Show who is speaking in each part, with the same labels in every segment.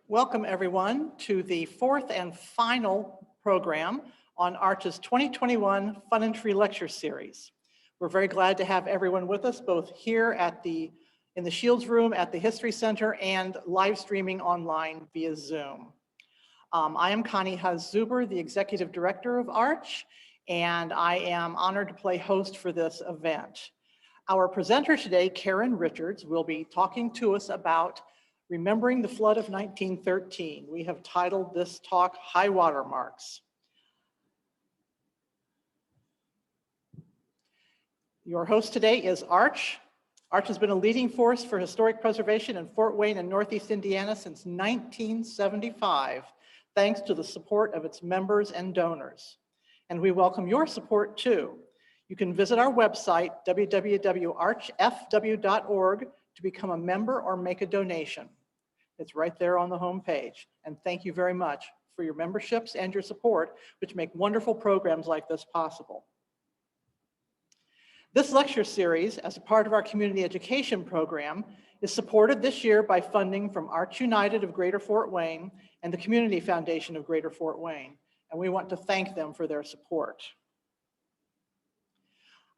Speaker 1: Welcome everyone to the fourth and final program on Arch's 2021 Fun and Free Lecture Series. We're very glad to have everyone with us, both here in the Shields Room at the History Center and live streaming online via Zoom. I am Connie Haas-Zuber, the Executive Director of Arch, and I am honored to play host for this event. Our presenter today, Karen Richards, will be talking to us about Remembering the Flood of 1913. We have titled this talk High Water Marks. Your host today is Arch. Arch has been a leading force for historic preservation in Fort Wayne and Northeast Indiana since 1975, thanks to the support of its members and donors. And we welcome your support too. You can visit our website, www.archfw.org, to become a member or make a donation. It's right there on the home page. And thank you very much for your memberships and your support, which make wonderful programs like this possible. This lecture series, as a part of our community education program, is supported this year by funding from Arch United of Greater Fort Wayne and the Community Foundation of Greater Fort Wayne. And we want to thank them for their support.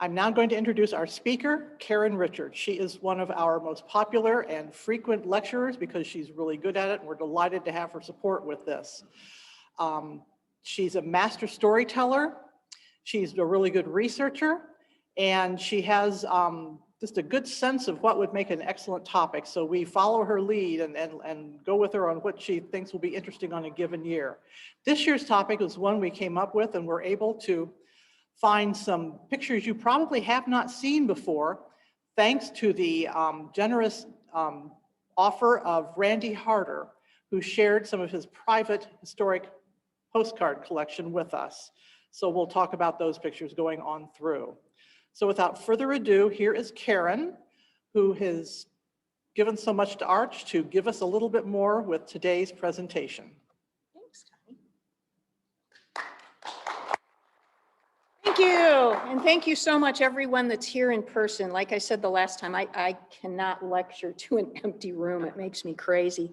Speaker 1: I'm now going to introduce our speaker, Karen Richards. She is one of our most popular and frequent lecturers because she's really good at it, and we're delighted to have her support with this. She's a master storyteller, she's a really good researcher, and she has just a good sense of what would make an excellent topic. So we follow her lead and go with her on what she thinks will be interesting on a given year. This year's topic was one we came up with and were able to find some pictures you probably have not seen before, thanks to the generous offer of Randy Harder, who shared some of his private historic postcard collection with us. So we'll talk about those pictures going on through. So without further ado, here is Karen, who has given so much to Arch, to give us a little bit more with today's presentation.
Speaker 2: Thank you, and thank you so much everyone that's here in person. Like I said the last time, I cannot lecture to an empty room. It makes me crazy.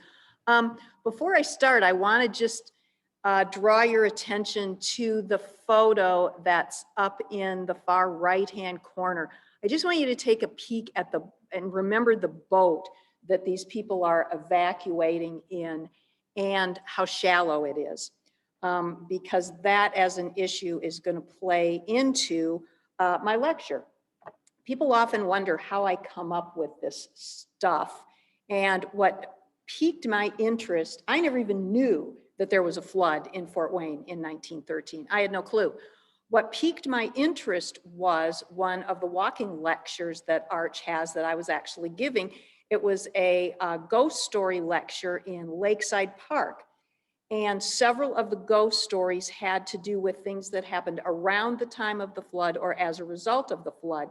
Speaker 2: Before I start, I want to just draw your attention to the photo that's up in the far right-hand corner. I just want you to take a peek at and remember the boat that these people are evacuating in and how shallow it is. Because that as an issue is going to play into my lecture. People often wonder how I come up with this stuff, and what piqued my interest, I never even knew that there was a flood in Fort Wayne in 1913. I had no clue. What piqued my interest was one of the walking lectures that Arch has that I was actually giving. It was a ghost story lecture in Lakeside Park. And several of the ghost stories had to do with things that happened around the time of the flood or as a result of the flood.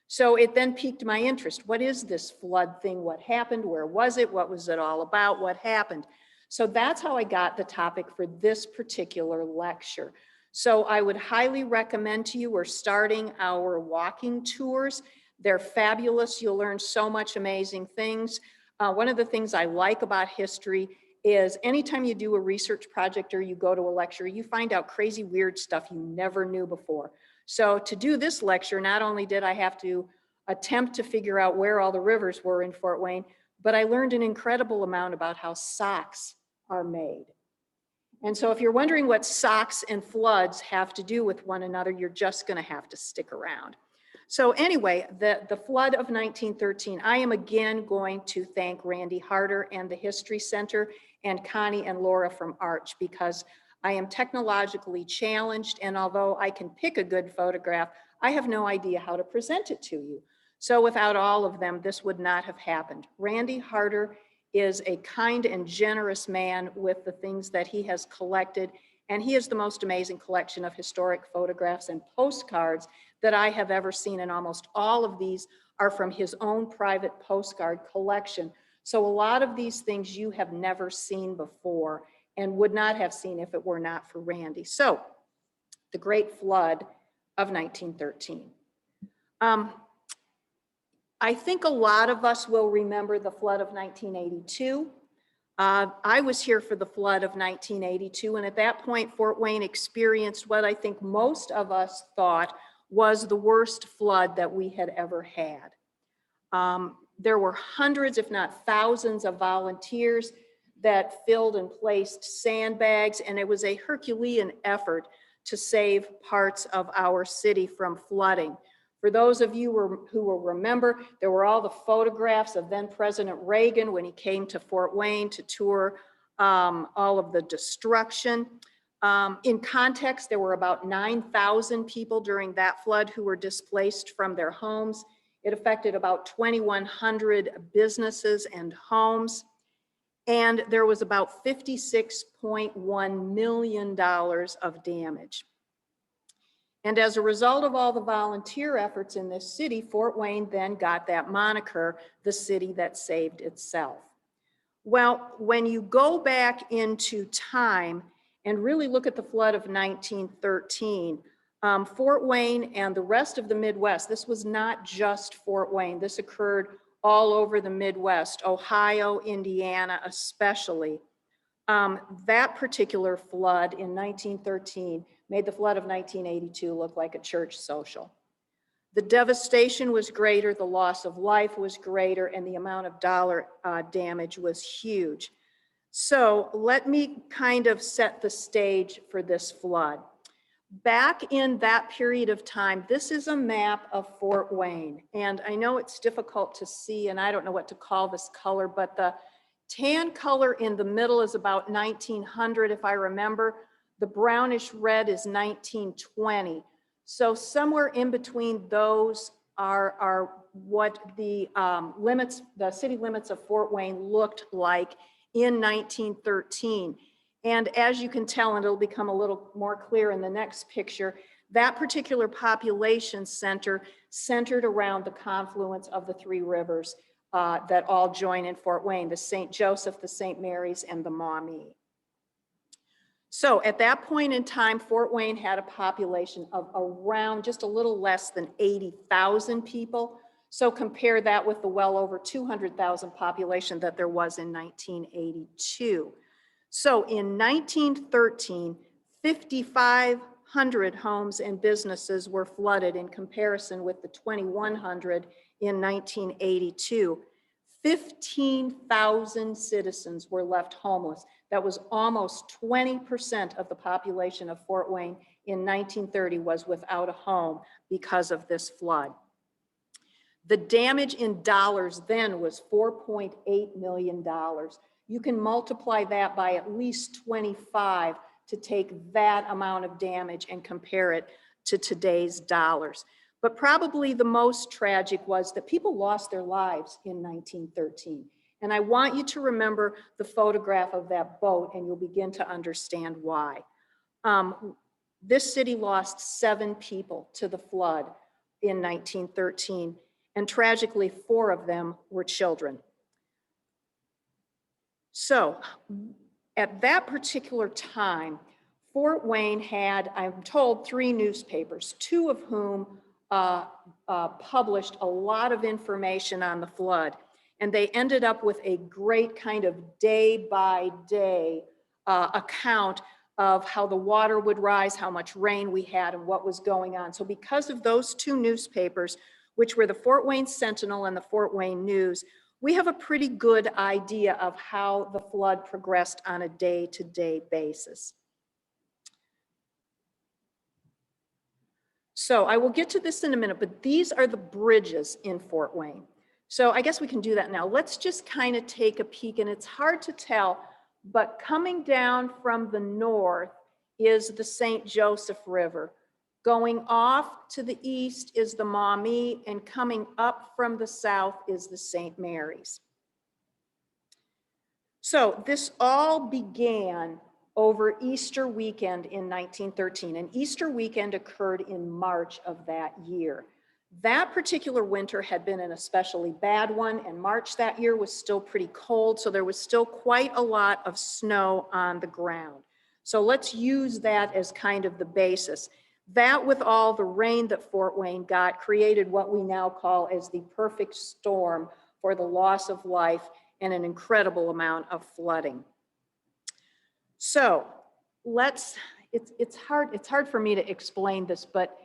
Speaker 2: So it then piqued my interest. What is this flood thing? What happened? Where was it? What was it all about? What happened? So that's how I got the topic for this particular lecture. So I would highly recommend to you, we're starting our walking tours. They're fabulous. You'll learn so much amazing things. One of the things I like about history is anytime you do a research project or you go to a lecture, you find out crazy, weird stuff you never knew before. So to do this lecture, not only did I have to attempt to figure out where all the rivers were in Fort Wayne, but I learned an incredible amount about how socks are made. And so if you're wondering what socks and floods have to do with one another, you're just gonna have to stick around. So anyway, the flood of 1913, I am again going to thank Randy Harder and the History Center and Connie and Laura from Arch, because I am technologically challenged, and although I can pick a good photograph, I have no idea how to present it to you. So without all of them, this would not have happened. Randy Harder is a kind and generous man with the things that he has collected, and he has the most amazing collection of historic photographs and postcards that I have ever seen, and almost all of these are from his own private postcard collection. So a lot of these things you have never seen before and would not have seen if it were not for Randy. So the Great Flood of 1913. I think a lot of us will remember the flood of 1982. I was here for the flood of 1982, and at that point, Fort Wayne experienced what I think most of us thought was the worst flood that we had ever had. There were hundreds, if not thousands, of volunteers that filled and placed sandbags, and it was a Herculean effort to save parts of our city from flooding. For those of you who will remember, there were all the photographs of then President Reagan when he came to Fort Wayne to tour all of the destruction. In context, there were about 9,000 people during that flood who were displaced from their homes. It affected about 2,100 businesses and homes. And there was about $56.1 million of damage. And as a result of all the volunteer efforts in this city, Fort Wayne then got that moniker, the city that saved itself. Well, when you go back into time and really look at the flood of 1913, Fort Wayne and the rest of the Midwest, this was not just Fort Wayne, this occurred all over the Midwest, Ohio, Indiana especially. That particular flood in 1913 made the flood of 1982 look like a church social. The devastation was greater, the loss of life was greater, and the amount of dollar damage was huge. So let me kind of set the stage for this flood. Back in that period of time, this is a map of Fort Wayne. And I know it's difficult to see, and I don't know what to call this color, but the tan color in the middle is about 1900, if I remember. The brownish red is 1920. So somewhere in between those are what the limits, the city limits of Fort Wayne looked like in 1913. And as you can tell, and it'll become a little more clear in the next picture, that particular population center centered around the confluence of the three rivers that all join in Fort Wayne, the St. Joseph, the St. Mary's, and the Maumee. So at that point in time, Fort Wayne had a population of around just a little less than 80,000 people. So compare that with the well over 200,000 population that there was in 1982. So in 1913, 5,500 homes and businesses were flooded in comparison with the 2,100 in 1982. 15,000 citizens were left homeless. That was almost 20% of the population of Fort Wayne in 1930 was without a home because of this flood. The damage in dollars then was $4.8 million. You can multiply that by at least 25 to take that amount of damage and compare it to today's dollars. But probably the most tragic was that people lost their lives in 1913. And I want you to remember the photograph of that boat, and you'll begin to understand why. This city lost 7 people to the flood in 1913, and tragically 4 of them were children. So at that particular time, Fort Wayne had, I'm told, 3 newspapers, 2 of whom published a lot of information on the flood. And they ended up with a great kind of day-by-day account of how the water would rise, how much rain we had, and what was going on. So because of those 2 newspapers, which were the Fort Wayne Sentinel and the Fort Wayne News, we have a pretty good idea of how the flood progressed on a day-to-day basis. So I will get to this in a minute, but these are the bridges in Fort Wayne. So I guess we can do that now. Let's just kind of take a peek, and it's hard to tell, but coming down from the north is the St. Joseph River. Going off to the east is the Maumee, and coming up from the south is the St. Mary's. So this all began over Easter weekend in 1913, and Easter weekend occurred in March of that year. That particular winter had been an especially bad one, and March that year was still pretty cold, so there was still quite a lot of snow on the ground. So let's use that as kind of the basis. That, with all the rain that Fort Wayne got, created what we now call as the perfect storm for the loss of life and an incredible amount of flooding. So it's hard for me to explain this, but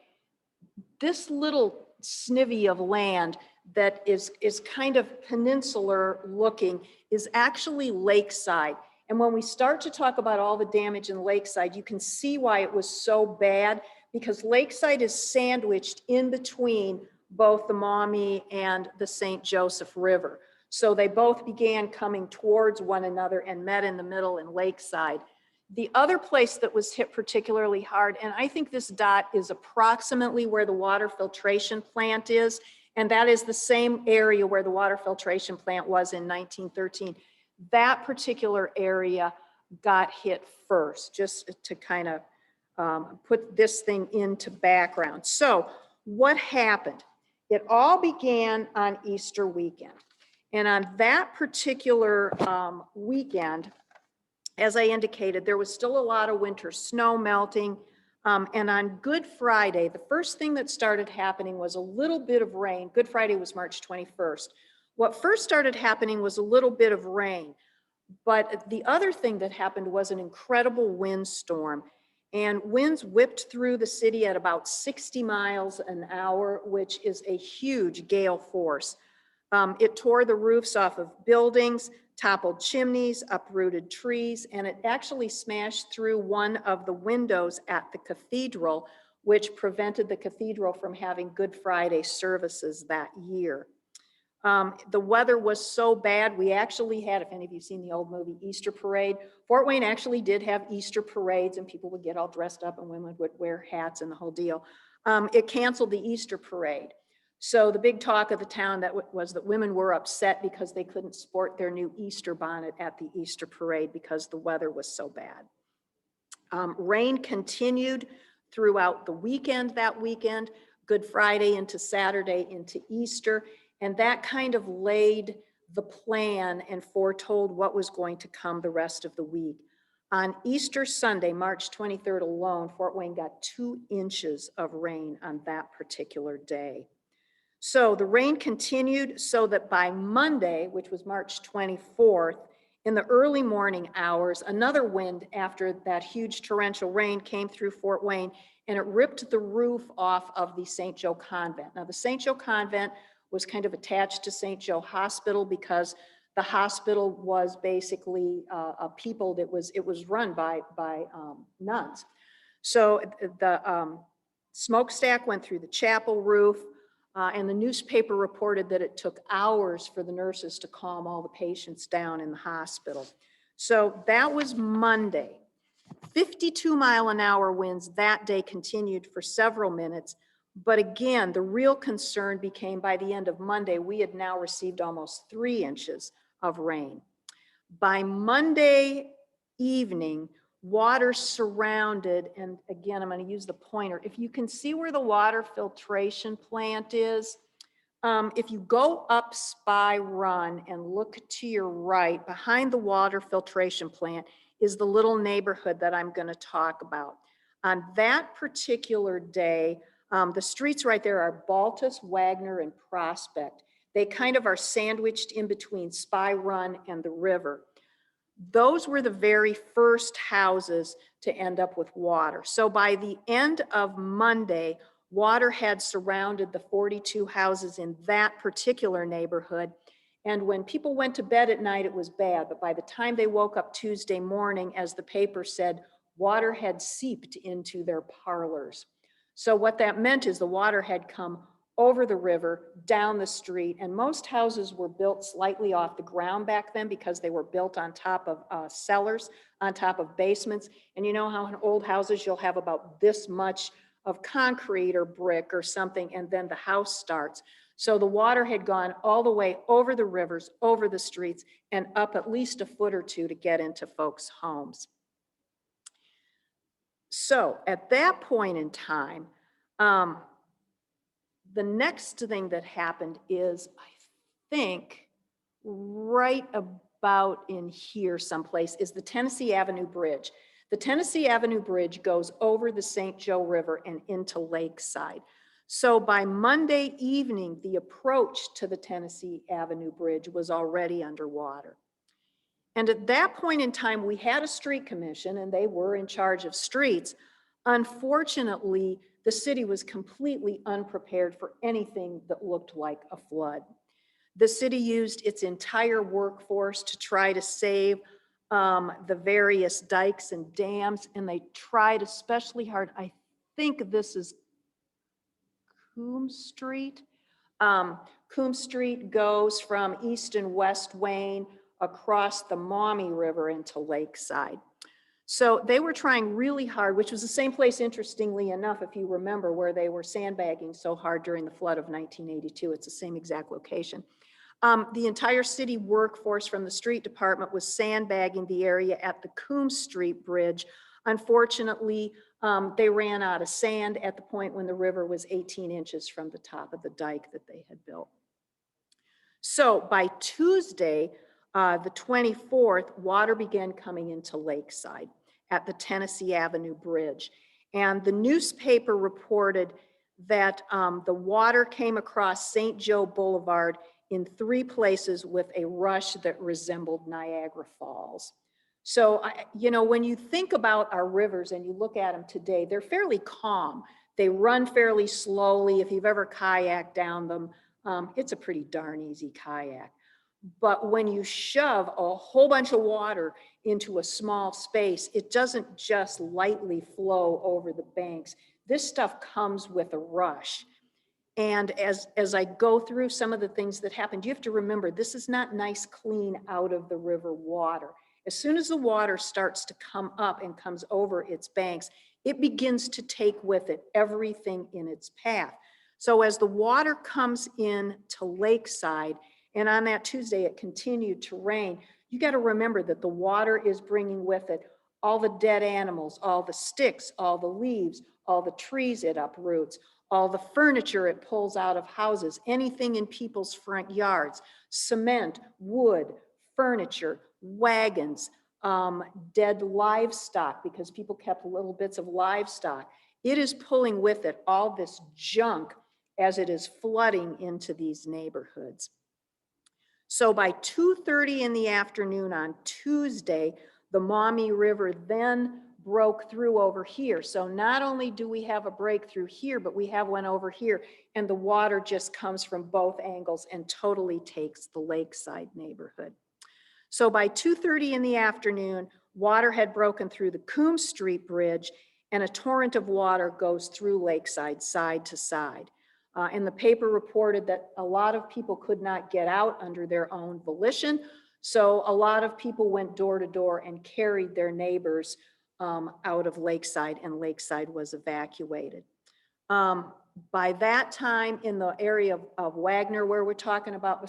Speaker 2: this little snivy of land that is kind of peninsular looking is actually lakeside. And when we start to talk about all the damage in lakeside, you can see why it was so bad, because lakeside is sandwiched in between both the Maumee and the St. Joseph River. So they both began coming towards one another and met in the middle in lakeside. The other place that was hit particularly hard, and I think this dot is approximately where the water filtration plant is, and that is the same area where the water filtration plant was in 1913. That particular area got hit first, just to kind of put this thing into background. So what happened? It all began on Easter weekend. And on that particular weekend, as I indicated, there was still a lot of winter snow melting. And on Good Friday, the first thing that started happening was a little bit of rain. Good Friday was March 21st. What first started happening was a little bit of rain. But the other thing that happened was an incredible windstorm. And winds whipped through the city at about 60 miles an hour, which is a huge gale force. It tore the roofs off of buildings, toppled chimneys, uprooted trees, and it actually smashed through one of the windows at the cathedral, which prevented the cathedral from having Good Friday services that year. The weather was so bad, we actually had, if any of you have seen the old movie Easter Parade, Fort Wayne actually did have Easter parades, and people would get all dressed up and women would wear hats and the whole deal. It canceled the Easter parade. So the big talk of the town was that women were upset because they couldn't sport their new Easter bonnet at the Easter parade because the weather was so bad. Rain continued throughout the weekend that weekend, Good Friday into Saturday into Easter, and that kind of laid the plan and foretold what was going to come the rest of the week. On Easter Sunday, March 23rd alone, Fort Wayne got 2 inches of rain on that particular day. So the rain continued so that by Monday, which was March 24th, in the early morning hours, another wind after that huge torrential rain came through Fort Wayne, and it ripped the roof off of the St. Joe Convent. Now, the St. Joe Convent was kind of attached to St. Joe Hospital because the hospital was basically a people that it was run by nuns. So the smokestack went through the chapel roof, and the newspaper reported that it took hours for the nurses to calm all the patients down in the hospital. So that was Monday. 52-mile-an-hour winds that day continued for several minutes. But again, the real concern became by the end of Monday, we had now received almost 3 inches of rain. By Monday evening, water surrounded, and again, I'm going to use the pointer. If you can see where the water filtration plant is, if you go up Spy Run and look to your right, behind the water filtration plant is the little neighborhood that I'm going to talk about. On that particular day, the streets right there are Baltus, Wagner, and Prospect. They kind of are sandwiched in between Spy Run and the river. Those were the very first houses to end up with water. So by the end of Monday, water had surrounded the 42 houses in that particular neighborhood. And when people went to bed at night, it was bad. But by the time they woke up Tuesday morning, as the paper said, water had seeped into their parlors. So what that meant is the water had come over the river, down the street, and most houses were built slightly off the ground back then because they were built on top of cellars, on top of basements. And you know how in old houses you'll have about this much of concrete or brick or something, and then the house starts. So the water had gone all the way over the rivers, over the streets, and up at least a foot or two to get into folks' homes. So at that point in time, the next thing that happened is, I think, right about in here someplace is the Tennessee Avenue Bridge. The Tennessee Avenue Bridge goes over the St. Joe River and into Lakeside. So by Monday evening, the approach to the Tennessee Avenue Bridge was already underwater. And at that point in time, we had a street commission and they were in charge of streets. Unfortunately, the city was completely unprepared for anything that looked like a flood. The city used its entire workforce to try to save the various dikes and dams, and they tried especially hard. I think this is Coombs Street. Coombs Street goes from East and West Wayne across the Maumee River into Lakeside. So they were trying really hard, which was the same place, interestingly enough, if you remember, where they were sandbagging so hard during the flood of 1982. It's the same exact location. The entire city workforce from the street department was sandbagging the area at the Coombs Street Bridge. Unfortunately, they ran out of sand at the point when the river was 18 inches from the top of the dike that they had built. So by Tuesday, the 24th, water began coming into Lakeside at the Tennessee Avenue Bridge. And the newspaper reported that the water came across St. Joe Boulevard in 3 places with a rush that resembled Niagara Falls. So, you know, when you think about our rivers and you look at them today, they're fairly calm. They run fairly slowly. If you've ever kayaked down them, it's a pretty darn easy kayak. But when you shove a whole bunch of water into a small space, it doesn't just lightly flow over the banks. This stuff comes with a rush. And as I go through some of the things that happened, you have to remember, this is not nice, clean, out of the river water. As soon as the water starts to come up and comes over its banks, it begins to take with it everything in its path. So as the water comes in to Lakeside, and on that Tuesday, it continued to rain, you got to remember that the water is bringing with it all the dead animals, all the sticks, all the leaves, all the trees it uproots, all the furniture it pulls out of houses, anything in people's front yards, cement, wood, furniture, wagons, dead livestock, because people kept little bits of livestock. It is pulling with it all this junk as it is flooding into these neighborhoods. So by 2:30 in the afternoon on Tuesday, the Maumee River then broke through over here. So not only do we have a breakthrough here, but we have one over here, and the water just comes from both angles and totally takes the Lakeside neighborhood. So by 2:30 in the afternoon, water had broken through the Coombs Street Bridge, and a torrent of water goes through Lakeside side to side. And the paper reported that a lot of people could not get out under their own volition. So a lot of people went door to door and carried their neighbors out of Lakeside, and Lakeside was evacuated. By that time, in the area of Wagner, where we're talking about,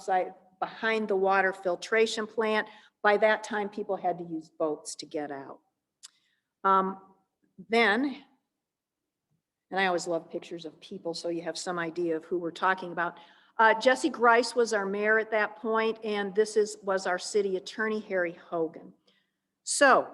Speaker 2: behind the water filtration plant, by that time, people had to use boats to get out. Then, and I always love pictures of people, so you have some idea of who we're talking about. Jesse Grice was our mayor at that point, and this was our city attorney, Harry Hogan. So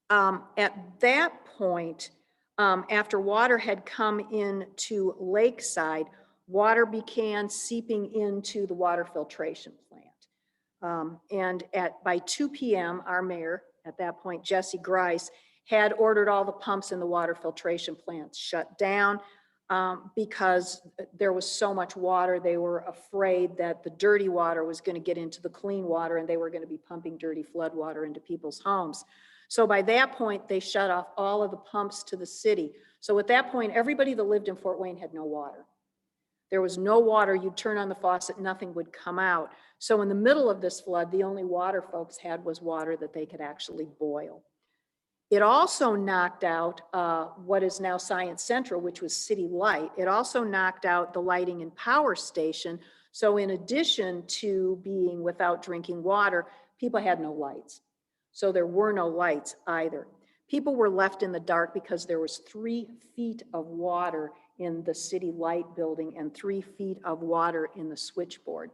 Speaker 2: at that point, after water had come into Lakeside, water began seeping into the water filtration plant. And by 2 p.m., our mayor, at that point, Jesse Grice, had ordered all the pumps in the water filtration plants shut down because there was so much water. They were afraid that the dirty water was going to get into the clean water, and they were going to be pumping dirty flood water into people's homes. So by that point, they shut off all of the pumps to the city. So at that point, everybody that lived in Fort Wayne had no water. There was no water. You'd turn on the faucet, nothing would come out. So in the middle of this flood, the only water folks had was water that they could actually boil. It also knocked out what is now Science Central, which was City Light. It also knocked out the lighting and power station. So in addition to being without drinking water, people had no lights. So there were no lights either. People were left in the dark because there was 3 feet of water in the City Light building and 3 feet of water in the switchboard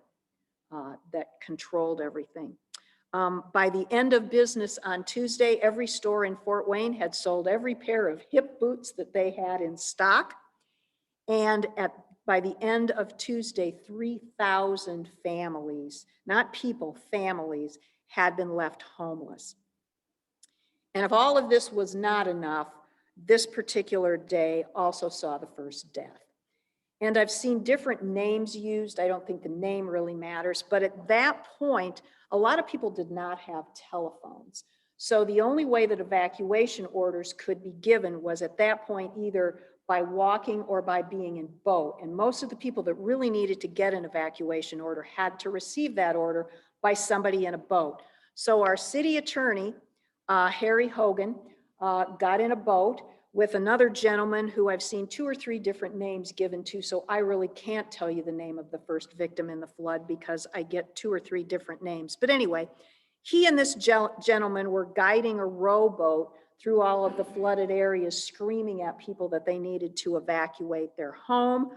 Speaker 2: that controlled everything. By the end of business on Tuesday, every store in Fort Wayne had sold every pair of hip boots that they had in stock. And by the end of Tuesday, 3,000 families, not people, families, had been left homeless. And if all of this was not enough, this particular day also saw the first death. And I've seen different names used. I don't think the name really matters, but at that point, a lot of people did not have telephones. So the only way that evacuation orders could be given was at that point either by walking or by being in boat. And most of the people that really needed to get an evacuation order had to receive that order by somebody in a boat. So our city attorney, Harry Hogan, got in a boat with another gentleman who I've seen 2 or 3 different names given to, so I really can't tell you the name of the first victim in the flood because I get 2 or 3 different names. But anyway, he and this gentleman were guiding a rowboat through all of the flooded areas, screaming at people that they needed to evacuate their home.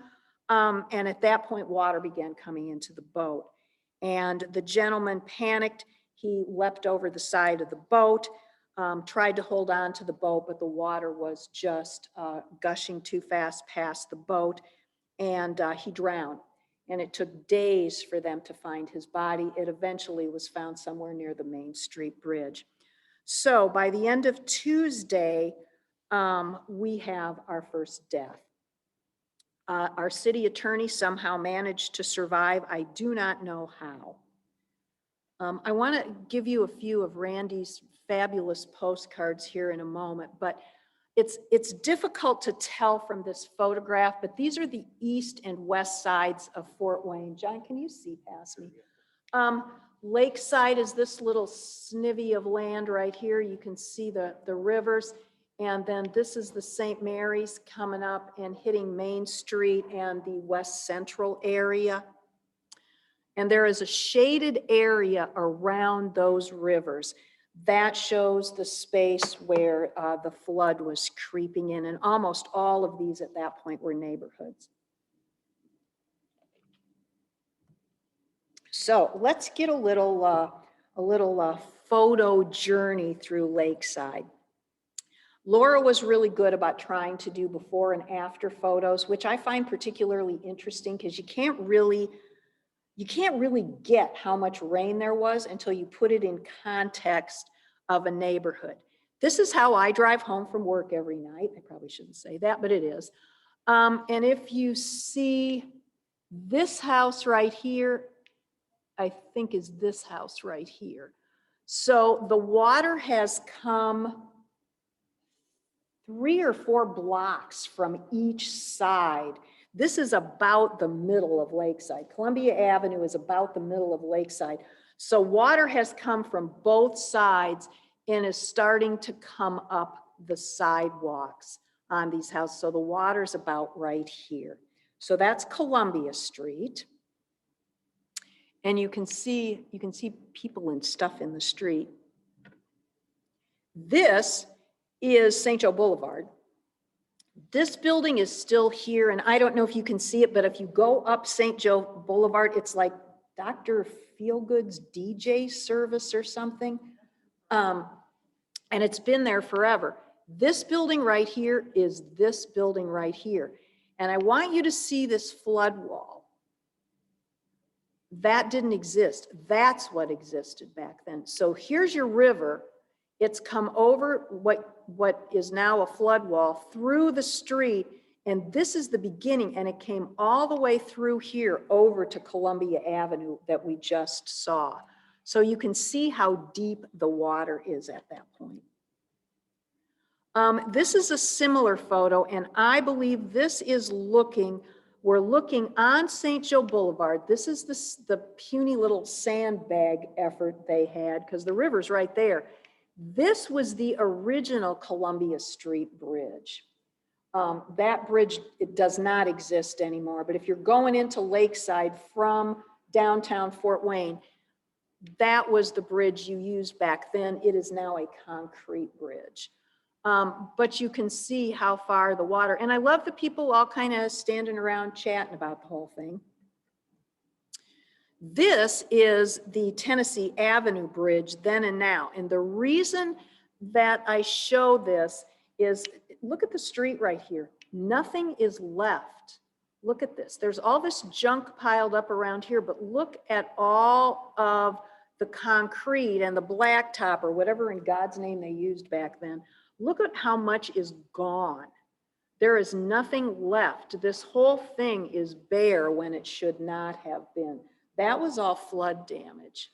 Speaker 2: And at that point, water began coming into the boat. And the gentleman panicked. He leapt over the side of the boat, tried to hold on to the boat, but the water was just gushing too fast past the boat, and he drowned. And it took days for them to find his body. It eventually was found somewhere near the Main Street Bridge. So by the end of Tuesday, we have our first death. Our city attorney somehow managed to survive. I do not know how. I want to give you a few of Randy's fabulous postcards here in a moment, but it's difficult to tell from this photograph, but these are the east and west sides of Fort Wayne. John, can you see past me? Lakeside is this little snivvy of land right here. You can see the rivers. And then this is the St. Mary's coming up and hitting Main Street and the West Central area. And there is a shaded area around those rivers. That shows the space where the flood was creeping in. And almost all of these at that point were neighborhoods. So let's get a little photo journey through Lakeside. Laura was really good about trying to do before and after photos, which I find particularly interesting because you can't really get how much rain there was until you put it in context of a neighborhood. This is how I drive home from work every night. I probably shouldn't say that, but it is. And if you see this house right here, I think is this house right here. So the water has come 3 or 4 blocks from each side. This is about the middle of Lakeside. Columbia Avenue is about the middle of Lakeside. So water has come from both sides and is starting to come up the sidewalks on these houses. So the water's about right here. So that's Columbia Street. And you can see people and stuff in the street. This is St. Joe Boulevard. This building is still here, and I don't know if you can see it, but if you go up St. Joe Boulevard, it's like Dr. Feelgood's DJ service or something. And it's been there forever. This building right here is this building right here. And I want you to see this flood wall. That didn't exist. That's what existed back then. So here's your river. It's come over what is now a flood wall through the street, and this is the beginning, and it came all the way through here over to Columbia Avenue that we just saw. So you can see how deep the water is at that point. This is a similar photo, and I believe this is we're looking on St. Joe Boulevard. This is the puny little sandbag effort they had because the river's right there. This was the original Columbia Street Bridge. That bridge, it does not exist anymore, but if you're going into Lakeside from downtown Fort Wayne, that was the bridge you used back then. It is now a concrete bridge. But you can see how far the water, and I love the people all kind of standing around chatting about the whole thing. This is the Tennessee Avenue Bridge then and now. And the reason that I show this is, look at the street right here. Nothing is left Look at this. There's all this junk piled up around here, but look at all of the concrete and the blacktop or whatever in God's name they used back then. Look at how much is gone. There is nothing left. This whole thing is bare when it should not have been. That was all flood damage.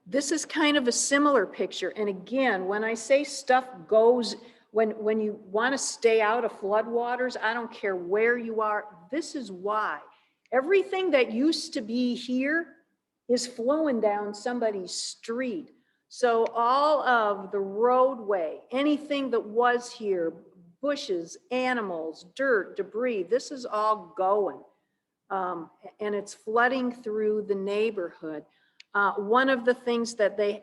Speaker 2: This is kind of a similar picture. And again, when I say stuff goes, when you want to stay out of floodwaters, I don't care where you are, this is why. Everything that used to be here is flowing down somebody's street. So all of the roadway, anything that was here, bushes, animals, dirt, debris, this is all going. And it's flooding through the neighborhood. One of the things that the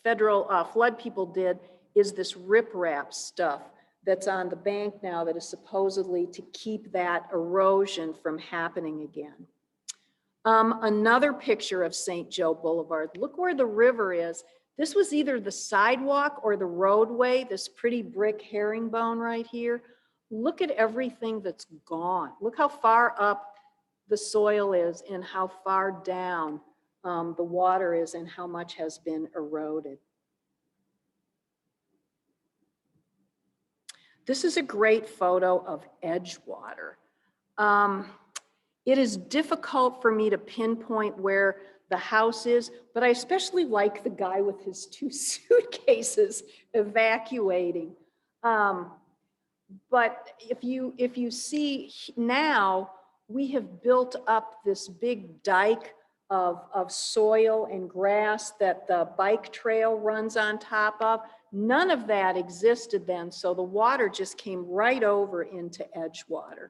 Speaker 2: federal flood people did is this riprap stuff that's on the bank now that is supposedly to keep that erosion from happening again. Another picture of St. Joe Boulevard. Look where the river is. This was either the sidewalk or the roadway, this pretty brick herringbone right here. Look at everything that's gone. Look how far up the soil is and how far down the water is and how much has been eroded. This is a great photo of Edgewater. It is difficult for me to pinpoint where the house is, but I especially like the guy with his 2 suitcases evacuating. But if you see now, we have built up this big dike of soil and grass that the bike trail runs on top of. None of that existed then, so the water just came right over into Edgewater.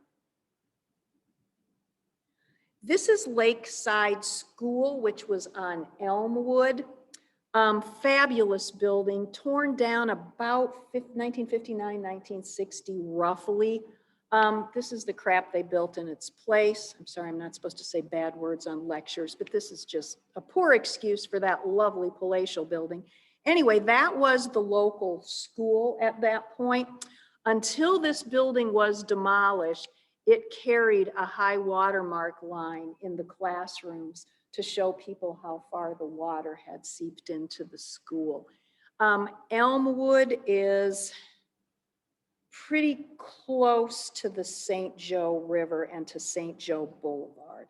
Speaker 2: This is Lakeside School, which was on Elmwood. Fabulous building, torn down about 1959, 1960, roughly. This is the crap they built in its place. I'm sorry, I'm not supposed to say bad words on lectures, but this is just a poor excuse for that lovely palatial building. Anyway, that was the local school at that point. Until this building was demolished, it carried a high watermark line in the classrooms to show people how far the water had seeped into the school. Elmwood is pretty close to the St. Joe River and to St. Joe Boulevard.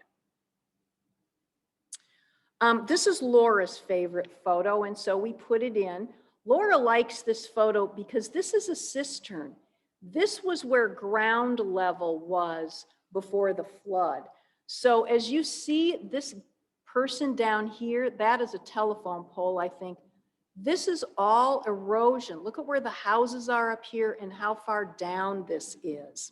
Speaker 2: This is Laura's favorite photo, and so we put it in. Laura likes this photo because this is a cistern. This was where ground level was before the flood. So as you see this person down here, that is a telephone pole, I think. This is all erosion. Look at where the houses are up here and how far down this is.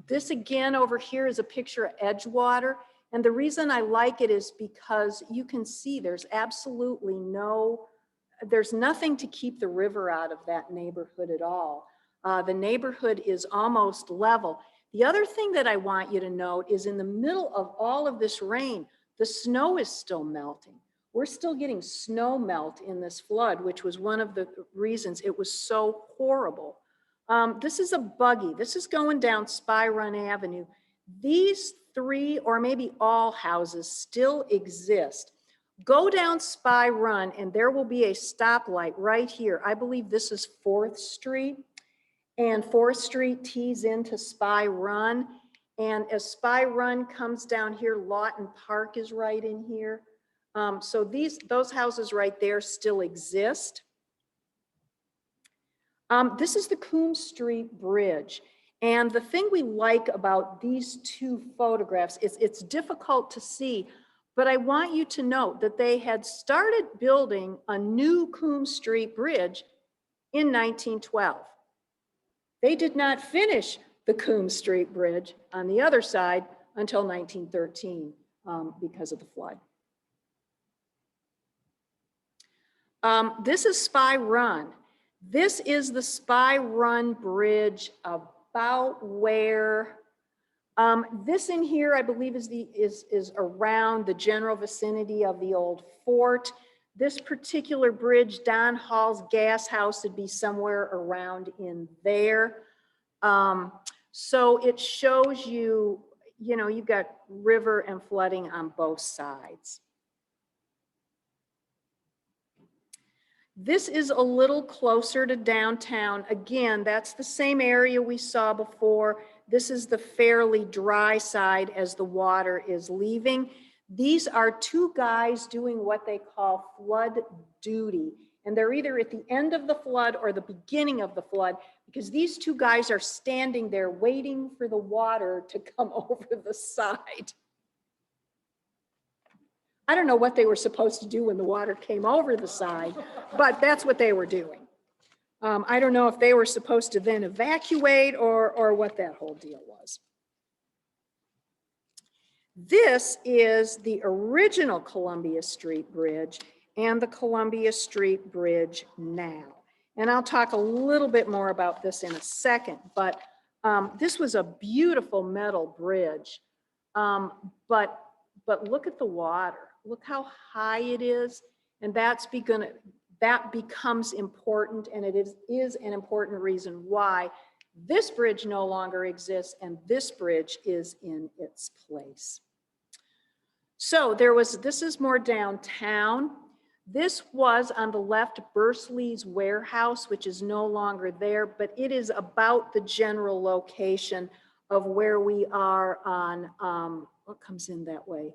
Speaker 2: This again over here is a picture of Edgewater. And the reason I like it is because you can see there's absolutely there's nothing to keep the river out of that neighborhood at all. The neighborhood is almost level. The other thing that I want you to note is in the middle of all of this rain, the snow is still melting. We're still getting snow melt in this flood, which was one of the reasons it was so horrible. This is a buggy. This is going down Spy Run Avenue. These 3 or maybe all houses still exist. Go down Spy Run and there will be a stoplight right here. I believe this is 4th Street. And 4th Street tees into Spy Run. And as Spy Run comes down here, Lawton Park is right in here. So those houses right there still exist. This is the Coombs Street Bridge. And the thing we like about these 2 photographs is it's difficult to see, but I want you to note that they had started building a new Coombs Street Bridge in 1912. They did not finish the Coombs Street Bridge on the other side until 1913 because of the flood. This is Spy Run. This is the Spy Run Bridge about where, this in here I believe is around the general vicinity of the old fort. This particular bridge, Don Hall's gas house would be somewhere around in there. So it shows you, you know, you've got river and flooding on both sides. This is a little closer to downtown. Again, that's the same area we saw before. This is the fairly dry side as the water is leaving. These are two guys doing what they call flood duty. And they're either at the end of the flood or the beginning of the flood, because these two guys are standing there waiting for the water to come over the side. I don't know what they were supposed to do when the water came over the side, but that's what they were doing. I don't know if they were supposed to then evacuate or what that whole deal was. This is the original Columbia Street Bridge and the Columbia Street Bridge now. And I'll talk a little bit more about this in a second, but this was a beautiful metal bridge. But look at the water. Look how high it is, and that becomes important, and it is an important reason why this bridge no longer exists and this bridge is in its place. So this is more downtown. This was on the left, Bursley's warehouse, which is no longer there, but it is about the general location of where we are on, what comes in that way?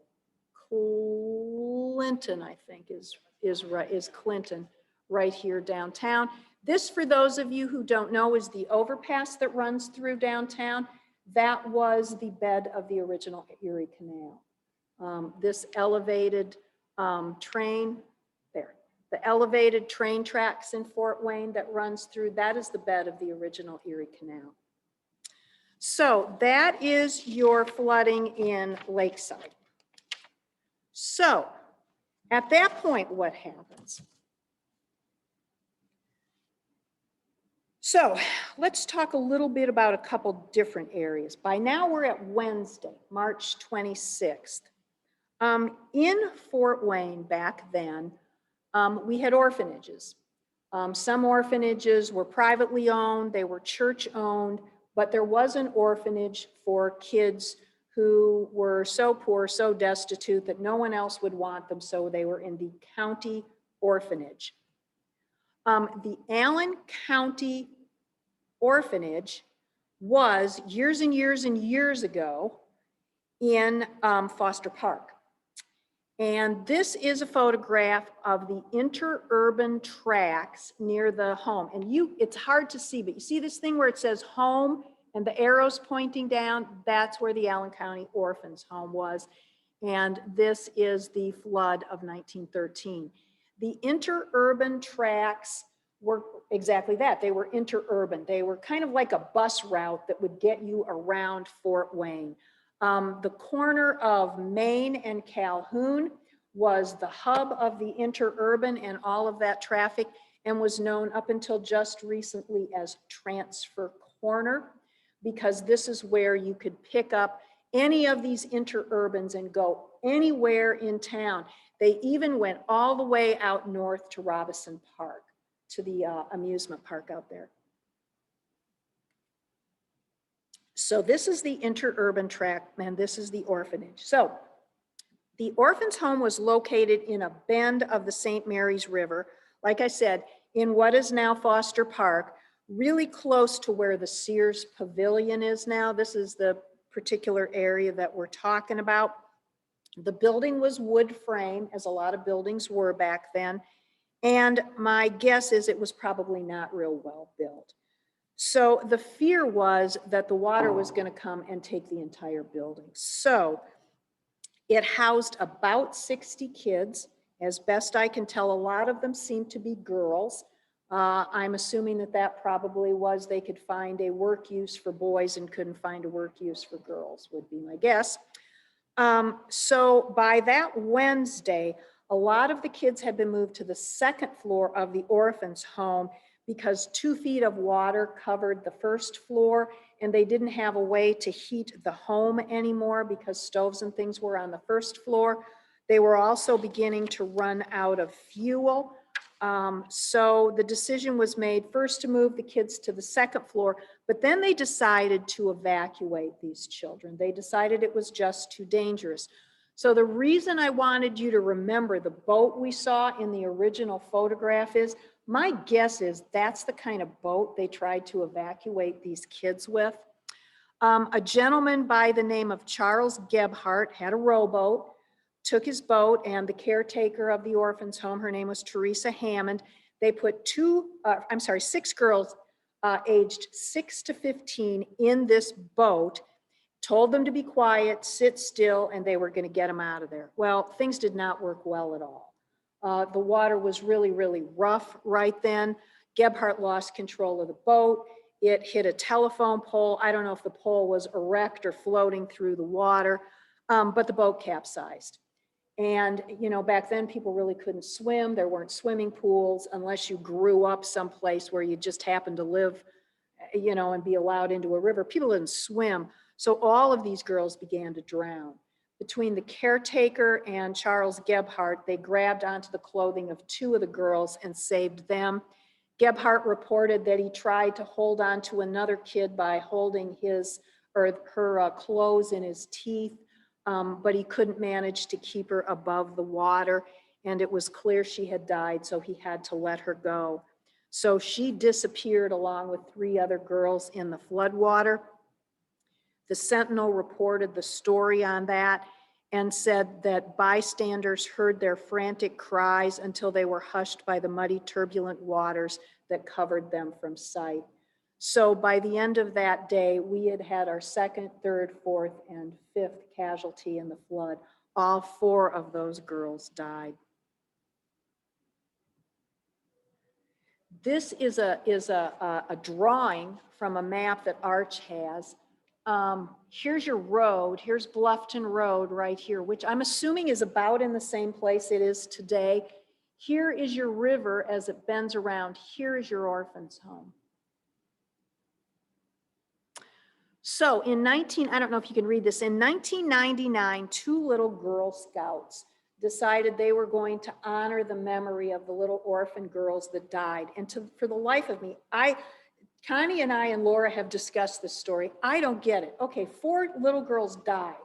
Speaker 2: Clinton, I think is Clinton, right here downtown. This, for those of you who don't know, is the overpass that runs through downtown. That was the bed of the original Erie Canal. This elevated train, there, the elevated train tracks in Fort Wayne that runs through, that is the bed of the original Erie Canal. So that is your flooding in Lakeside. So at that point, what happens? So let's talk a little bit about a couple different areas. By now we're at Wednesday, March 26th. In Fort Wayne back then, we had orphanages. Some orphanages were privately owned, they were church owned, but there was an orphanage for kids who were so poor, so destitute that no one else would want them, so they were in the county orphanage. The Allen County Orphanage was years and years and years ago in Foster Park. And this is a photograph of the interurban tracks near the home. And it's hard to see, but you see this thing where it says home and the arrows pointing down? That's where the Allen County Orphans Home was. And this is the flood of 1913. The interurban tracks were exactly that. They were interurban. They were kind of like a bus route that would get you around Fort Wayne. The corner of Main and Calhoun was the hub of the interurban and all of that traffic, and was known up until just recently as Transfer Corner, because this is where you could pick up any of these interurbans and go anywhere in town. They even went all the way out north to Robinson Park, to the amusement park out there. So this is the interurban tract, and this is the orphanage. So the orphan's home was located in a bend of the St. Mary's River, like I said, in what is now Foster Park, really close to where the Sears Pavilion is now. This is the particular area that we're talking about. The building was wood frame, as a lot of buildings were back then. And my guess is it was probably not real well built. So the fear was that the water was going to come and take the entire building. So it housed about 60 kids. As best I can tell, a lot of them seemed to be girls. I'm assuming that that probably was they could find a work use for boys and couldn't find a work use for girls, would be my guess. So by that Wednesday, a lot of the kids had been moved to the second floor of the orphan's home because 2 feet of water covered the first floor, and they didn't have a way to heat the home anymore because stoves and things were on the first floor. They were also beginning to run out of fuel. So the decision was made first to move the kids to the second floor, but then they decided to evacuate these children. They decided it was just too dangerous. So the reason I wanted you to remember the boat we saw in the original photograph is, my guess is that's the kind of boat they tried to evacuate these kids with. A gentleman by the name of Charles Gebhardt had a rowboat, took his boat, and the caretaker of the orphans home, her name was Teresa Hammond, they put 6 girls aged 6 to 15 in this boat, told them to be quiet, sit still, and they were going to get them out of there. Well, things did not work well at all. The water was really, really rough right then. Gebhardt lost control of the boat. It hit a telephone pole. I don't know if the pole was erect or floating through the water, but the boat capsized. And, you know, back then people really couldn't swim. There weren't swimming pools unless you grew up someplace where you just happened to live, you know, and be allowed into a river. People didn't swim. So all of these girls began to drown. Between the caretaker and Charles Gebhardt, they grabbed onto the clothing of 2 of the girls and saved them. Gebhardt reported that he tried to hold on to another kid by holding his or her clothes in his teeth, but he couldn't manage to keep her above the water, and it was clear she had died, so he had to let her go. So she disappeared along with 3 other girls in the floodwater. The Sentinel reported the story on that and said that bystanders heard their frantic cries until they were hushed by the muddy, turbulent waters that covered them from sight. So by the end of that day, we had had our 2nd, 3rd, 4th, and 5th casualty in the flood. All 4 of those girls died. This is a drawing from a map that Arch has. Here's your road. Here's Bluffton Road right here, which I'm assuming is about in the same place it is today. Here is your river as it bends around. Here is your orphan's home. So I don't know if you can read this, in 1999, 2 little Girl Scouts decided they were going to honor the memory of the little orphan girls that died. And for the life of me, Connie and I and Laura have discussed this story. I don't get it. Okay, 4 little girls died.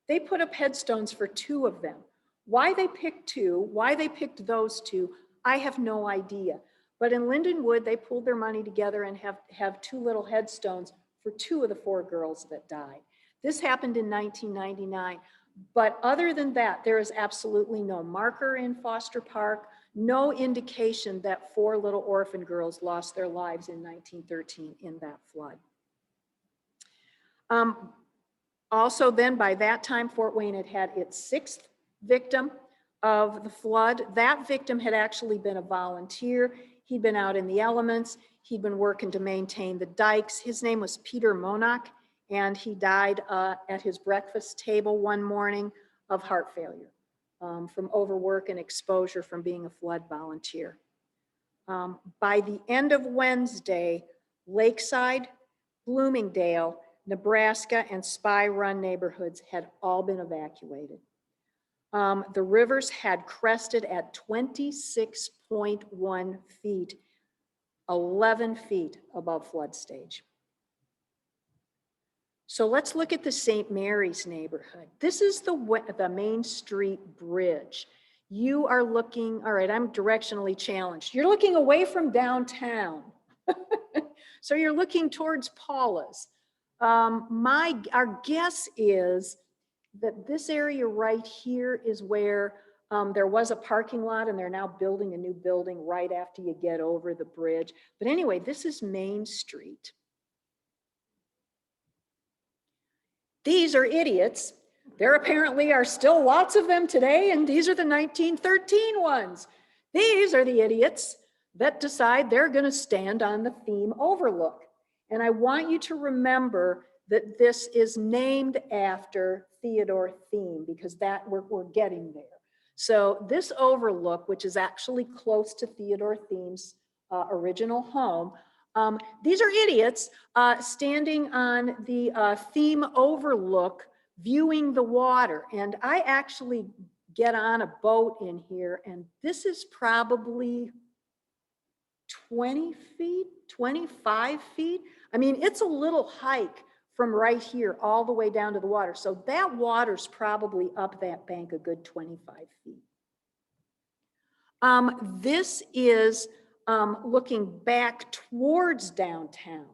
Speaker 2: They put up headstones for 2 of them. Why they picked 2, why they picked those 2, I have no idea. But in Lindenwood, they pulled their money together and have 2 little headstones for 2 of the 4 girls that died. This happened in 1999. But other than that, there is absolutely no marker in Foster Park, no indication that 4 little orphan girls lost their lives in 1913 in that flood. Also then, by that time, Fort Wayne had had its 6th victim of the flood. That victim had actually been a volunteer. He'd been out in the elements. He'd been working to maintain the dikes. His name was Peter Monach, and he died at his breakfast table one morning of heart failure from overwork and exposure from being a flood volunteer. By the end of Wednesday, Lakeside, Bloomingdale, Nebraska, and Spy Run neighborhoods had all been evacuated. The rivers had crested at 26.1 feet, 11 feet above flood stage. So let's look at the St. Mary's neighborhood. This is the Main Street Bridge. You are looking, all right, I'm directionally challenged. You're looking away from downtown. So you're looking towards Paula's. Our guess is that this area right here is where there was a parking lot, and they're now building a new building right after you get over the bridge. But anyway, this is Main Street. These are idiots. There apparently are still lots of them today, and these are the 1913 ones. These are the idiots that decide they're going to stand on the Thiem Overlook. And I want you to remember that this is named after Theodore Thiem, because that we're getting there. So this overlook, which is actually close to Theodore Thiem's original home, these are idiots standing on the Thiem Overlook viewing the water. And I actually get on a boat in here, and this is probably 20 feet, 25 feet. I mean, it's a little hike from right here all the way down to the water. So that water's probably up that bank a good 25 feet. This is looking back towards downtown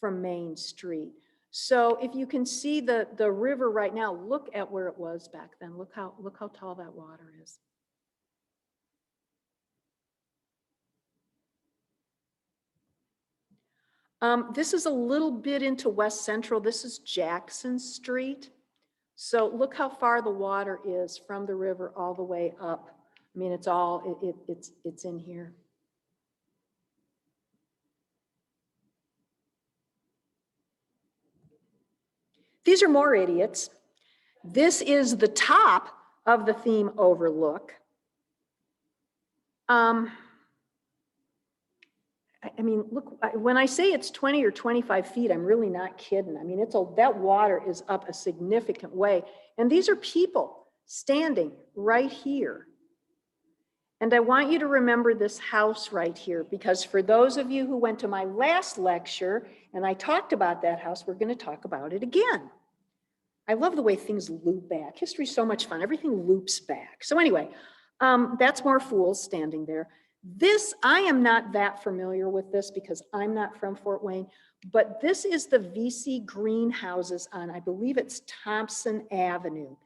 Speaker 2: from Main Street. So if you can see the river right now, look at where it was back then. Look how tall that water is. This is a little bit into West Central. This is Jackson Street. So look how far the water is from the river all the way up. I mean, it's all, it's in here. These are more idiots. This is the top of the theme overlook. I mean, look, when I say it's 20 or 25 feet, I'm really not kidding. I mean, that water is up a significant way. And these are people standing right here. And I want you to remember this house right here, because for those of you who went to my last lecture, and I talked about that house, we're going to talk about it again. I love the way things loop back. History's so much fun. Everything loops back. So anyway, that's more fools standing there. This, I am not that familiar with this because I'm not from Fort Wayne, but this is the VC greenhouses on, I believe it's Thompson Avenue.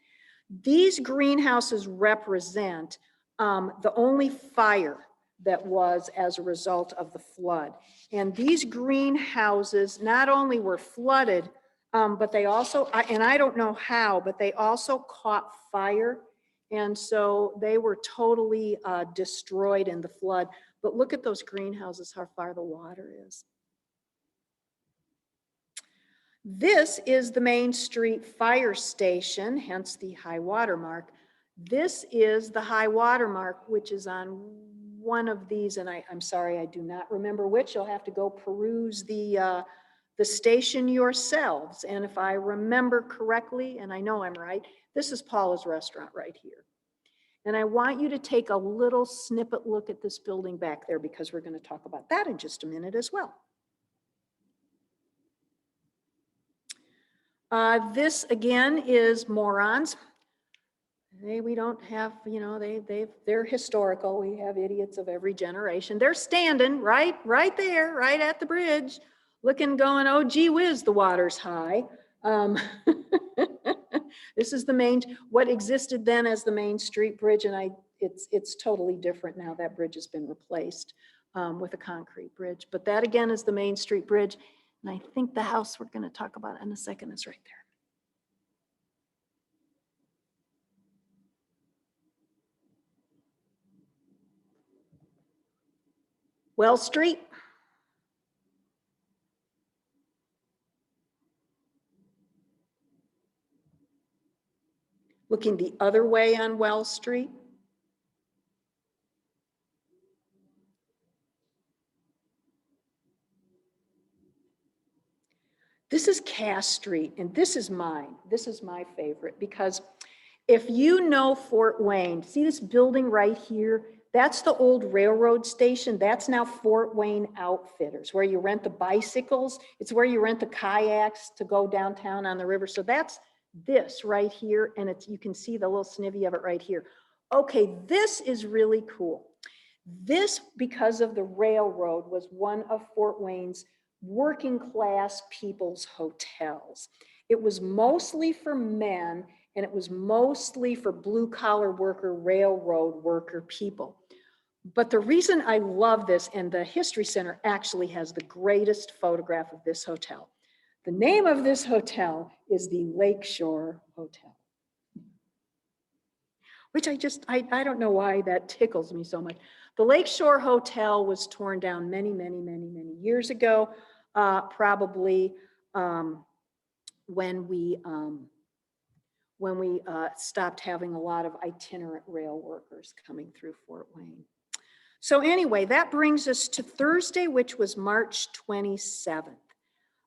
Speaker 2: These greenhouses represent the only fire that was as a result of the flood. And these greenhouses not only were flooded, but they also, and I don't know how, but they also caught fire. And so they were totally destroyed in the flood. But look at those greenhouses, how far the water is. This is the Main Street Fire Station, hence the high water mark. This is the high water mark, which is on one of these, and I'm sorry, I do not remember which. You'll have to go peruse the station yourselves. And if I remember correctly, and I know I'm right, this is Paula's Restaurant right here. And I want you to take a little snippet look at this building back there, because we're going to talk about that in just a minute as well. This again is morons. We don't have, you know, they're historical. We have idiots of every generation. They're standing right there, right at the bridge, looking, going, oh, gee whiz, the water's high. This is the main, what existed then as the Main Street Bridge, and it's totally different now. That bridge has been replaced with a concrete bridge. But that again is the Main Street Bridge, and I think the house we're going to talk about in a second is right there. Wells Street. Looking the other way on Wells Street. This is Cass Street, and this is mine. This is my favorite, because if you know Fort Wayne, see this building right here? That's the old railroad station. That's now Fort Wayne Outfitters, where you rent the bicycles. It's where you rent the kayaks to go downtown on the river. So that's this right here, and you can see the little snivvy of it right here. Okay, this is really cool. This, because of the railroad, was one of Fort Wayne's working class people's hotels. It was mostly for men, and it was mostly for blue collar worker, railroad worker people. But the reason I love this, and the History Center actually has the greatest photograph of this hotel. The name of this hotel is the Lakeshore Hotel, which I don't know why that tickles me so much. The Lakeshore Hotel was torn down many years ago, probably when we stopped having a lot of itinerant rail workers coming through Fort Wayne. So anyway, that brings us to Thursday, which was March 27th.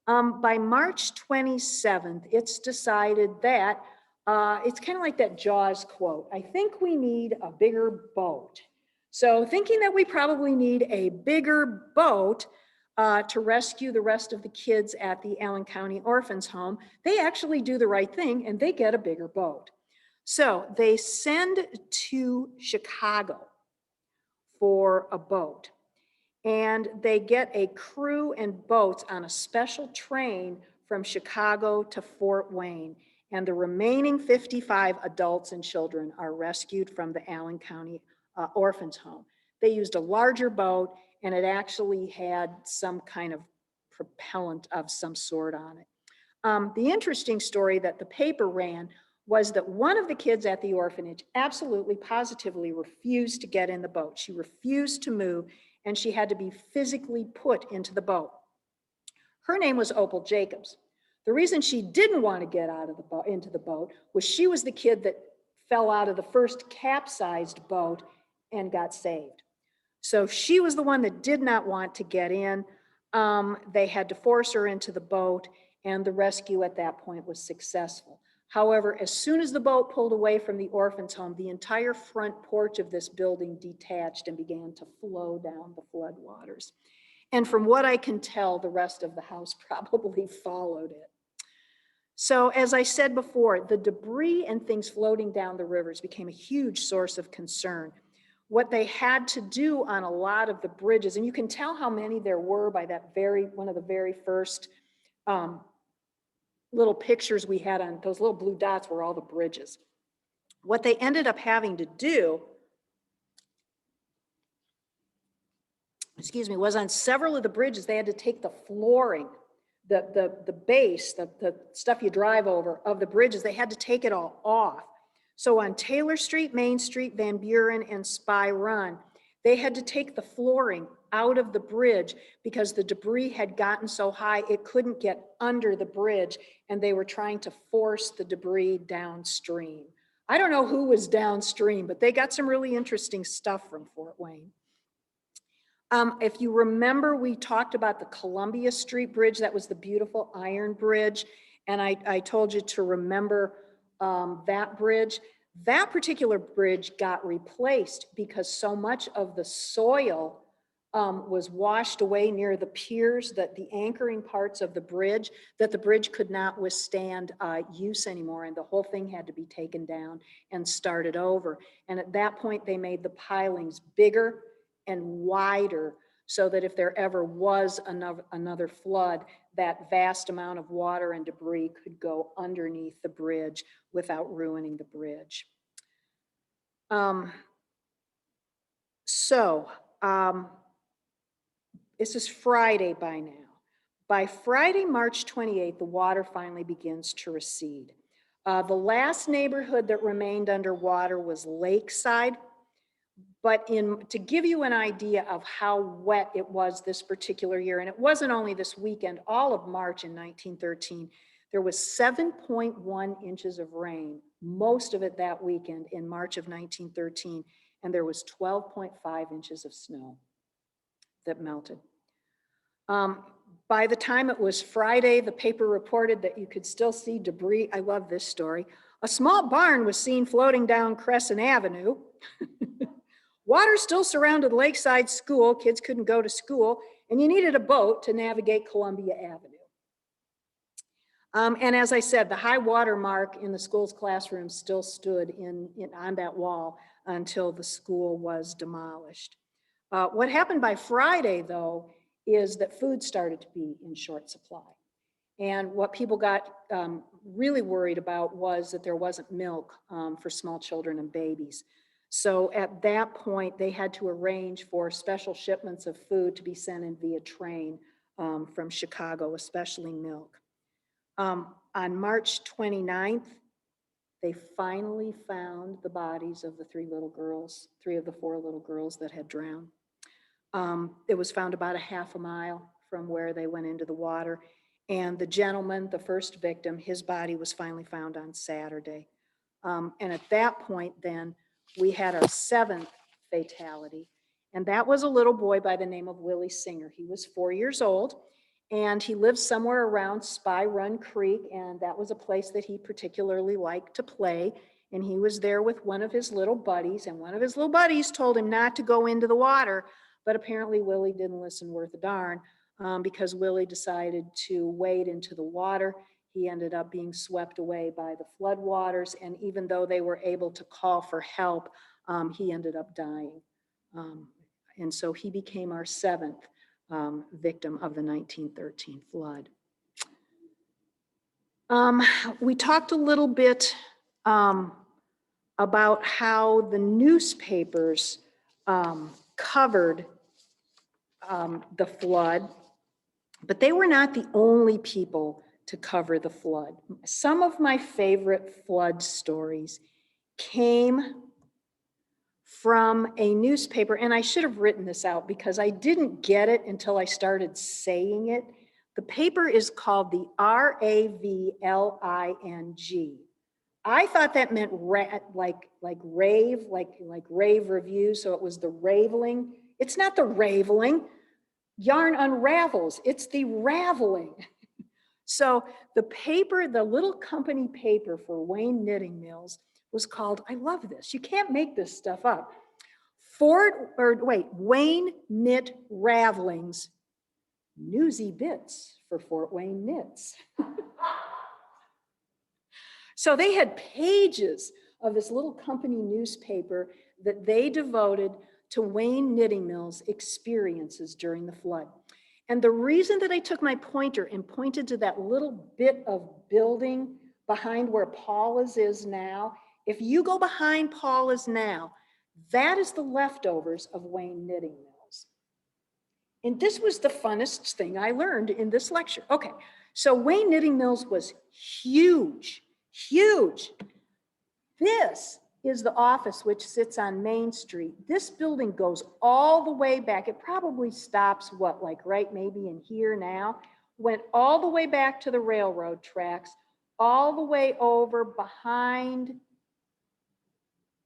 Speaker 2: By March 27th, it's decided that It's kind of like that Jaws quote. I think we need a bigger boat. So thinking that we probably need a bigger boat to rescue the rest of the kids at the Allen County Orphans Home, they actually do the right thing and they get a bigger boat. So they send to Chicago for a boat, and they get a crew and boats on a special train from Chicago to Fort Wayne. And the remaining 55 adults and children are rescued from the Allen County Orphans Home. They used a larger boat, and it actually had some kind of propellant of some sort on it. The interesting story that the paper ran was that one of the kids at the orphanage absolutely positively refused to get in the boat. She refused to move, and she had to be physically put into the boat. Her name was Opal Jacobs. The reason she didn't want to get out of the boat, into the boat, was she was the kid that fell out of the first capsized boat and got saved. So she was the one that did not want to get in. They had to force her into the boat, and the rescue at that point was successful. However, as soon as the boat pulled away from the orphan's home, the entire front porch of this building detached and began to flow down the floodwaters. And from what I can tell, the rest of the house probably followed it. So as I said before, the debris and things floating down the rivers became a huge source of concern. What they had to do on a lot of the bridges, and you can tell how many there were by that one of the very first little pictures we had on those little blue dots were all the bridges. What they ended up having to do, was on several of the bridges, they had to take the flooring, the base, the stuff you drive over of the bridges, they had to take it all off. So on Taylor Street, Main Street, Van Buren, and Spy Run, they had to take the flooring out of the bridge because the debris had gotten so high it couldn't get under the bridge, and they were trying to force the debris downstream. I don't know who was downstream, but they got some really interesting stuff from Fort Wayne. If you remember, we talked about the Columbia Street Bridge. That was the beautiful iron bridge, and I told you to remember that bridge. That particular bridge got replaced because so much of the soil was washed away near the piers, that the anchoring parts of the bridge, that the bridge could not withstand use anymore, and the whole thing had to be taken down and started over. And at that point, they made the pilings bigger and wider so that if there ever was another flood, that vast amount of water and debris could go underneath the bridge without ruining the bridge. This is Friday by now. By Friday, March 28th, the water finally begins to recede. The last neighborhood that remained underwater was Lakeside. But to give you an idea of how wet it was this particular year, and it wasn't only this weekend, all of March in 1913, there was 7.1 inches of rain, most of it that weekend in March of 1913, and there was 12.5 inches of snow that melted. By the time it was Friday, the paper reported that you could still see debris. I love this story. A small barn was seen floating down Crescent Avenue. Water still surrounded Lakeside School. Kids couldn't go to school, and you needed a boat to navigate Columbia Avenue. And as I said, the high water mark in the school's classroom still stood on that wall until the school was demolished. What happened by Friday, though, is that food started to be in short supply. And what people got really worried about was that there wasn't milk for small children and babies. So at that point, they had to arrange for special shipments of food to be sent in via train from Chicago, especially milk. On March 29th, they finally found the bodies of the three of the four little girls that had drowned. It was found about a half a mile from where they went into the water. And the gentleman, the first victim, his body was finally found on Saturday. And at that point then, we had our seventh fatality. And that was a little boy by the name of Willie Singer. He was 4 years old. And he lived somewhere around Spy Run Creek, and that was a place that he particularly liked to play. And he was there with one of his little buddies, and one of his little buddies told him not to go into the water, but apparently Willie didn't listen worth a darn, because Willie decided to wade into the water. He ended up being swept away by the floodwaters, and even though they were able to call for help, he ended up dying. And so he became our 7th victim of the 1913 flood. We talked a little bit about how the newspapers covered the flood, but they were not the only people to cover the flood. Some of my favorite flood stories came from a newspaper, and I should have written this out because I didn't get it until I started saying it. The paper is called the Ravling. I thought that meant like rave, like rave review, so it was the Raveling. It's not the Raveling. Yarn unravels, it's the raveling. So the paper, the little company paper for Wayne Knitting Mills was called, I love this, you can't make this stuff up, Wayne Knit Ravelings, Newsy Bits for Fort Wayne Knits. So they had pages of this little company newspaper that they devoted to Wayne Knitting Mills' experiences during the flood. And the reason that I took my pointer and pointed to that little bit of building behind where Paula's is now, if you go behind Paula's now, that is the leftovers of Wayne Knitting Mills. And this was the funnest thing I learned in this lecture. Okay, so Wayne Knitting Mills was huge, huge. This is the office which sits on Main Street. This building goes all the way back. It probably stops, what, like right maybe in here now, went all the way back to the railroad tracks, all the way over behind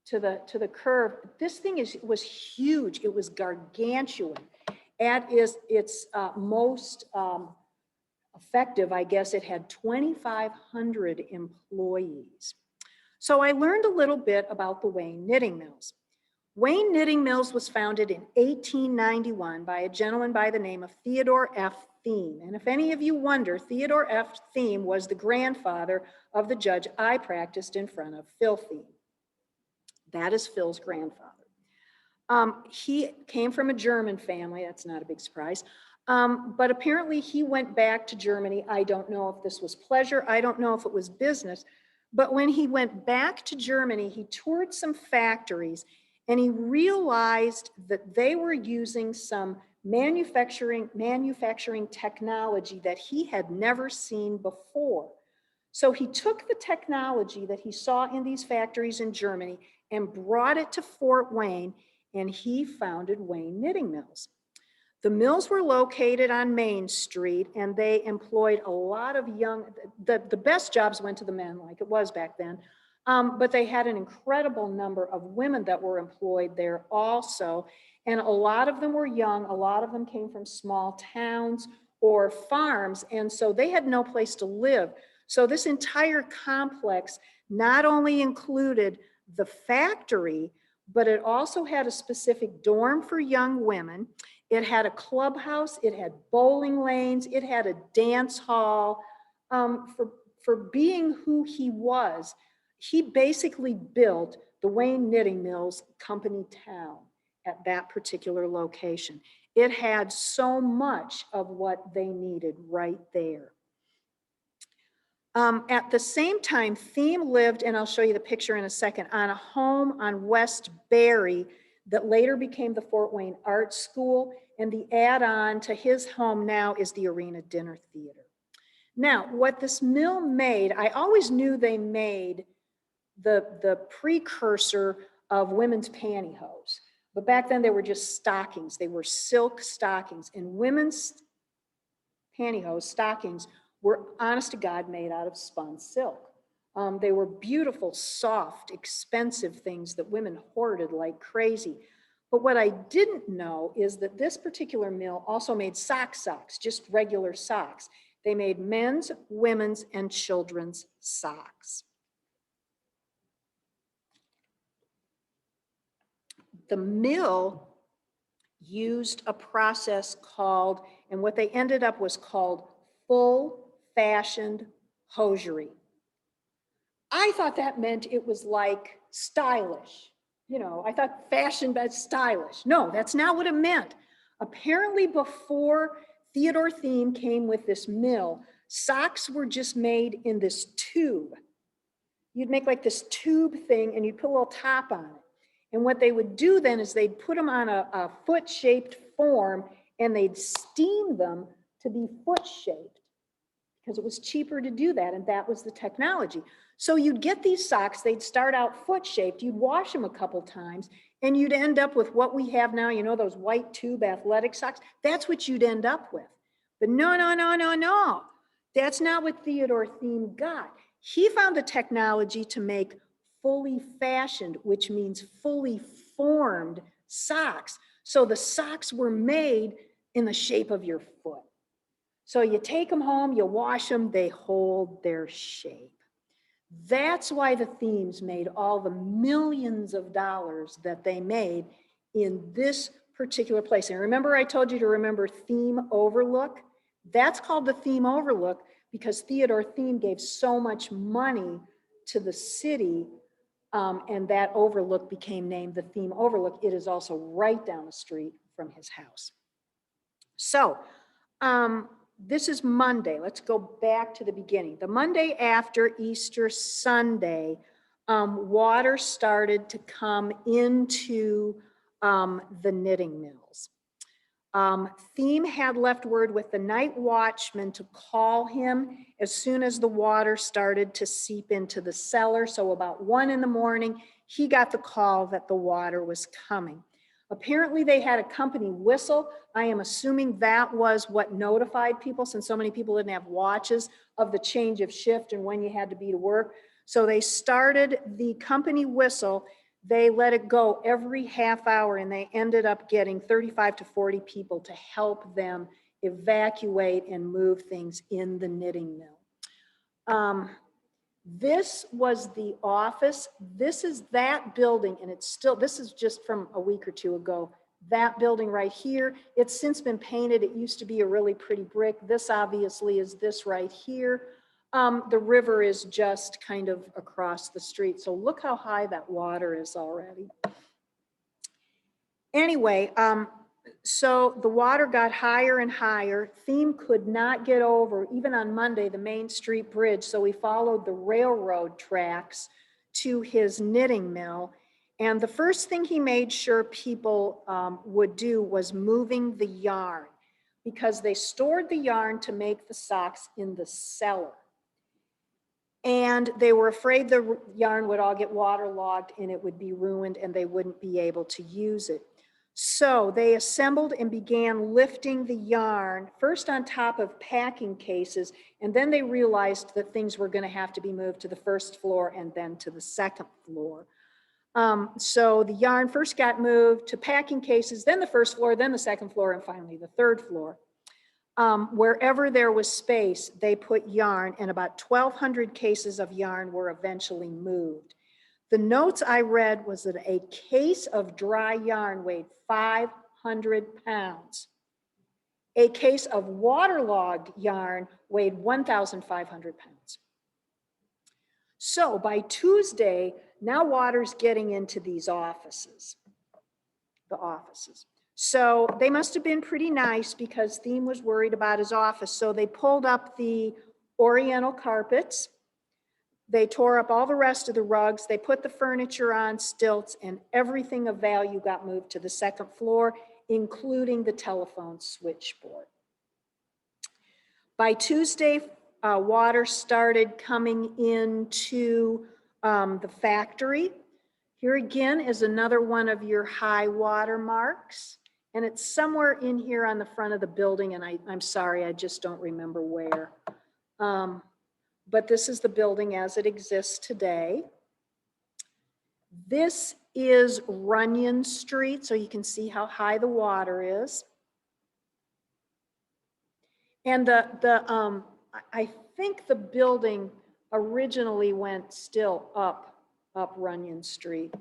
Speaker 2: to the curve. This thing was huge. It was gargantuan. At its most effective, I guess it had 2,500 employees. So I learned a little bit about the Wayne Knitting Mills. Wayne Knitting Mills was founded in 1891 by a gentleman by the name of Theodore F. Thiem. And if any of you wonder, Theodore F. Thiem was the grandfather of the judge I practiced in front of, Phil Thiem. That is Phil's grandfather. He came from a German family. That's not a big surprise. But apparently he went back to Germany. I don't know if this was pleasure. I don't know if it was business. But when he went back to Germany, he toured some factories and he realized that they were using some manufacturing technology that he had never seen before. So he took the technology that he saw in these factories in Germany and brought it to Fort Wayne, and he founded Wayne Knitting Mills. The mills were located on Main Street, and they employed a lot of young, the best jobs went to the men, like it was back then, but they had an incredible number of women that were employed there also, and a lot of them were young, a lot of them came from small towns or farms, and so they had no place to live. So this entire complex not only included the factory, but it also had a specific dorm for young women. It had a clubhouse, it had bowling lanes, it had a dance hall. For being who he was, he basically built the Wayne Knitting Mills company town at that particular location. It had so much of what they needed right there. At the same time, Thiem lived, and I'll show you the picture in a second, on a home on West Barry that later became the Fort Wayne Art School, and the add-on to his home now is the Arena Dinner Theater. Now, what this mill made, I always knew they made the precursor of women's pantyhose, but back then they were just stockings. They were silk stockings, and women's pantyhose stockings were, honest to God, made out of spun silk. They were beautiful, soft, expensive things that women hoarded like crazy. But what I didn't know is that this particular mill also made socks, just regular socks. They made men's, women's, and children's socks. The mill used a process called, and what they ended up was called full-fashioned hosiery. I thought that meant it was like stylish. You know, I thought fashion but stylish. No, that's not what it meant. Apparently before Theodore Thiem came with this mill, socks were just made in this tube. You'd make like this tube thing and you'd put a little top on it. And what they would do then is they'd put them on a foot-shaped form and they'd steam them to be foot-shaped because it was cheaper to do that, and that was the technology. So you'd get these socks, they'd start out foot-shaped, you'd wash them a couple times, and you'd end up with what we have now, you know, those white tube athletic socks. That's what you'd end up with. But no. That's not what Theodore Thiem got. He found the technology to make fully fashioned, which means fully formed socks. So the socks were made in the shape of your foot. So you take them home, you wash them, they hold their shape. That's why the Thiems made all the millions of dollars that they made in this particular place. And remember I told you to remember Thiem Overlook? That's called the Thiem Overlook because Theodore Thiem gave so much money to the city, and that overlook became named the Thiem Overlook. It is also right down the street from his house. So this is Monday. Let's go back to the beginning. The Monday after Easter Sunday, water started to come into the knitting mills. Thiem had left word with the night watchman to call him as soon as the water started to seep into the cellar. So about 1 in the morning, he got the call that the water was coming. Apparently they had a company whistle. I am assuming that was what notified people, since so many people didn't have watches, of the change of shift and when you had to be to work. So they started the company whistle. They let it go every half hour, and they ended up getting 35 to 40 people to help them evacuate and move things in the knitting mill. This was the office. This is that building, and it's still, this is just from a week or two ago, that building right here. It's since been painted. It used to be a really pretty brick. This obviously is this right here. The river is just kind of across the street. So look how high that water is already. Anyway, so the water got higher and higher. Thiem could not get over, even on Monday, the Main Street Bridge. So we followed the railroad tracks to his knitting mill. And the first thing he made sure people would do was moving the yarn, because they stored the yarn to make the socks in the cellar. And they were afraid the yarn would all get waterlogged and it would be ruined and they wouldn't be able to use it. So they assembled and began lifting the yarn, first on top of packing cases, and then they realized that things were going to have to be moved to the first floor and then to the second floor. So the yarn first got moved to packing cases, then the first floor, then the second floor, and finally the third floor. Wherever there was space, they put yarn, and about 1,200 cases of yarn were eventually moved. The notes I read was that a case of dry yarn weighed 500 pounds. A case of waterlogged yarn weighed 1,500 pounds. So by Tuesday, now water's getting into these offices, the offices. So they must have been pretty nice because Thiem was worried about his office. So they pulled up the Oriental carpets. They tore up all the rest of the rugs. They put the furniture on stilts, and everything of value got moved to the second floor, including the telephone switchboard. By Tuesday, water started coming into the factory. Here again is another one of your high water marks. And it's somewhere in here on the front of the building, and I'm sorry, I just don't remember where. But this is the building as it exists today. This is Runyon Street, so you can see how high the water is. And I think the building originally went still up Runyon Street.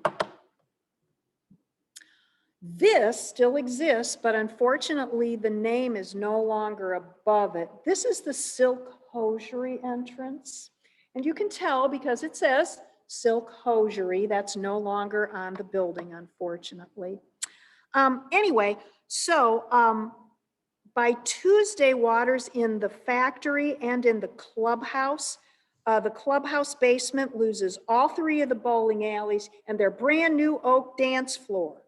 Speaker 2: This still exists, but unfortunately the name is no longer above it. This is the Silk Hosiery entrance. And you can tell because it says Silk Hosiery. That's no longer on the building, unfortunately. Anyway, so by Tuesday, water's in the factory and in the clubhouse. The clubhouse basement loses all 3 of the bowling alleys and their brand new oak dance floor.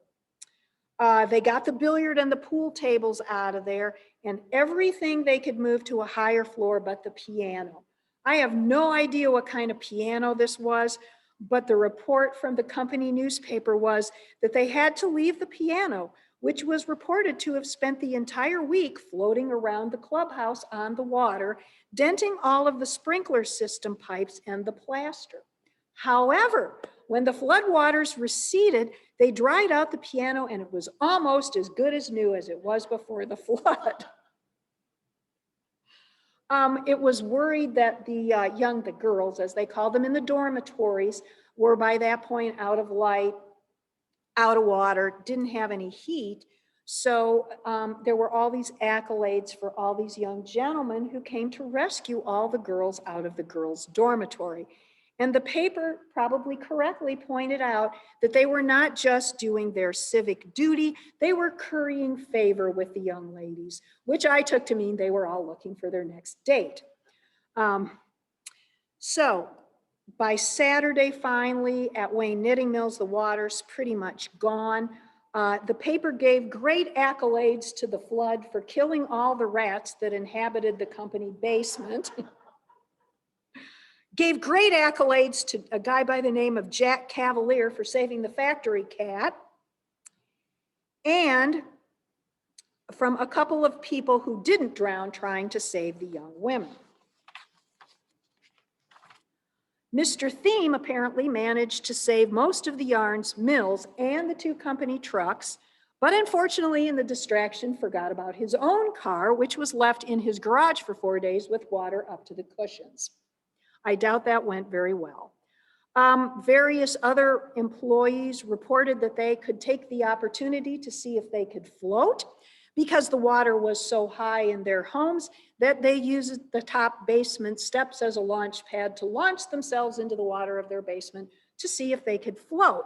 Speaker 2: They got the billiard and the pool tables out of there and everything they could move to a higher floor but the piano. I have no idea what kind of piano this was, but the report from the company newspaper was that they had to leave the piano, which was reported to have spent the entire week floating around the clubhouse on the water, denting all of the sprinkler system pipes and the plaster. However, when the floodwaters receded, they dried out the piano and it was almost as good as new as it was before the flood. It was worried that the girls, as they called them in the dormitories, were by that point out of light, out of water, didn't have any heat. So there were all these accolades for all these young gentlemen who came to rescue all the girls out of the girls' dormitory. And the paper probably correctly pointed out that they were not just doing their civic duty, they were currying favor with the young ladies, which I took to mean they were all looking for their next date. So by Saturday, finally, at Wayne Knitting Mills, the water's pretty much gone. The paper gave great accolades to the flood for killing all the rats that inhabited the company basement. Gave great accolades to a guy by the name of Jack Cavalier for saving the factory cat. And from a couple of people who didn't drown trying to save the young women. Mr. Thiem apparently managed to save most of the yarns, mills, and the 2 company trucks, but unfortunately in the distraction forgot about his own car, which was left in his garage for 4 days with water up to the cushions. I doubt that went very well. Various other employees reported that they could take the opportunity to see if they could float because the water was so high in their homes that they used the top basement steps as a launch pad to launch themselves into the water of their basement to see if they could float.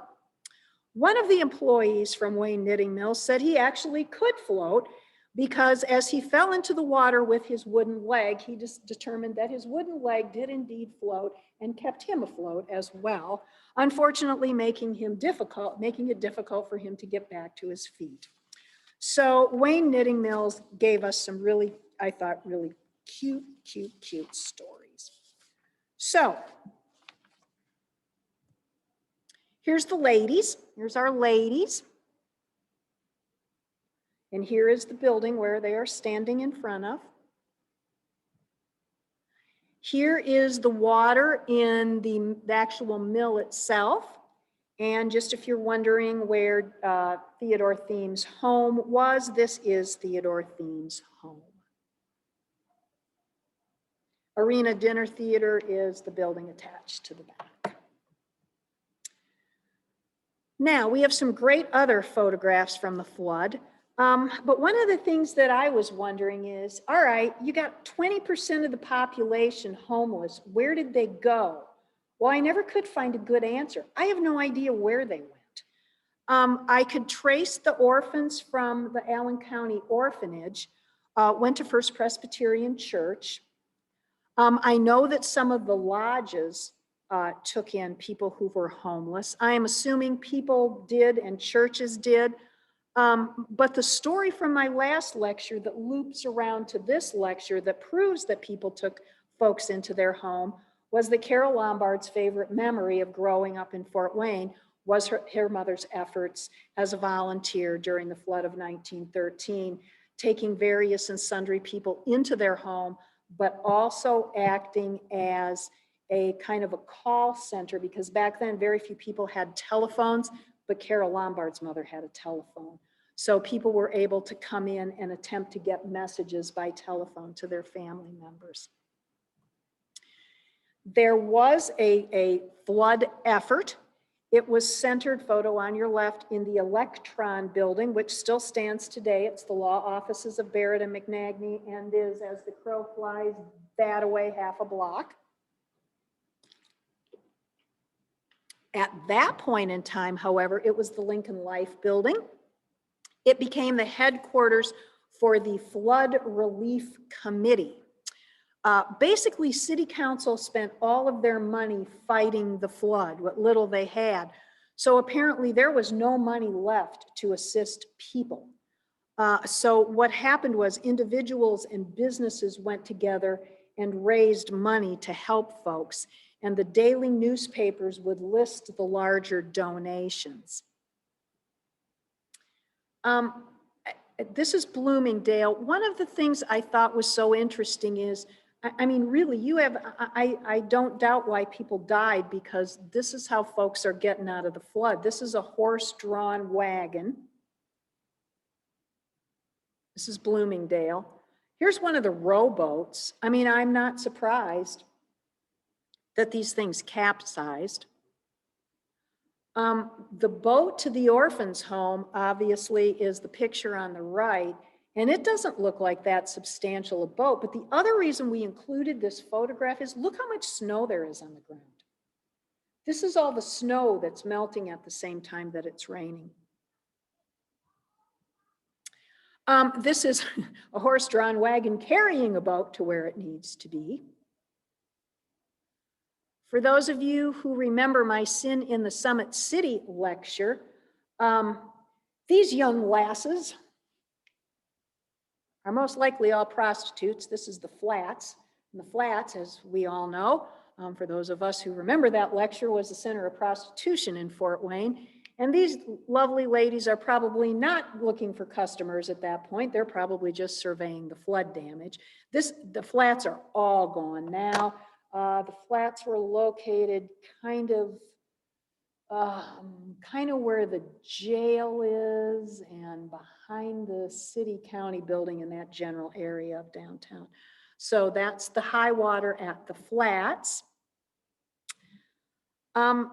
Speaker 2: One of the employees from Wayne Knitting Mills said he actually could float because as he fell into the water with his wooden leg, he just determined that his wooden leg did indeed float and kept him afloat as well, unfortunately making it difficult for him to get back to his feet. So Wayne Knitting Mills gave us some really, I thought, really cute stories. So here's the ladies. Here's our ladies. And here is the building where they are standing in front of. Here is the water in the actual mill itself. And just if you're wondering where Theodore Thiem's home was, this is Theodore Thiem's home. Arena Dinner Theater is the building attached to the back. Now, we have some great other photographs from the flood. But one of the things that I was wondering is, all right, you got 20% of the population homeless. Where did they go? Well, I never could find a good answer. I have no idea where they went. I could trace the orphans from the Allen County Orphanage, went to First Presbyterian Church. I know that some of the lodges took in people who were homeless. I am assuming people did and churches did. But the story from my last lecture that loops around to this lecture that proves that people took folks into their home was that Carol Lombard's favorite memory of growing up in Fort Wayne was her mother's efforts as a volunteer during the flood of 1913, taking various and sundry people into their home, but also acting as a kind of a call center, because back then very few people had telephones, but Carol Lombard's mother had a telephone. So people were able to come in and attempt to get messages by telephone to their family members. There was a flood effort. It was centered, photo on your left, in the Electron building, which still stands today. It's the law offices of Barrett and McNagny, and is, as the crow flies, that away half a block. At that point in time, however, it was the Lincoln Life building. It became the headquarters for the Flood Relief Committee. Basically, City Council spent all of their money fighting the flood, what little they had. So apparently there was no money left to assist people. So what happened was individuals and businesses went together and raised money to help folks. And the daily newspapers would list the larger donations. This is Bloomingdale. One of the things I thought was so interesting is, I mean, really, I don't doubt why people died, because this is how folks are getting out of the flood. This is a horse-drawn wagon. This is Bloomingdale. Here's one of the rowboats. I mean, I'm not surprised that these things capsized. The boat to the orphans' home, obviously, is the picture on the right. And it doesn't look like that substantial a boat. But the other reason we included this photograph is look how much snow there is on the ground. This is all the snow that's melting at the same time that it's raining. This is a horse-drawn wagon carrying a boat to where it needs to be. For those of you who remember my Sin in the Summit City lecture, these young lasses are most likely all prostitutes. This is the Flats. And the Flats, as we all know, for those of us who remember that lecture, was the center of prostitution in Fort Wayne. And these lovely ladies are probably not looking for customers at that point. They're probably just surveying the flood damage. The Flats are all gone now. The Flats were located kind of where the jail is and behind the city county building in that general area of downtown. So that's the high water at the Flats.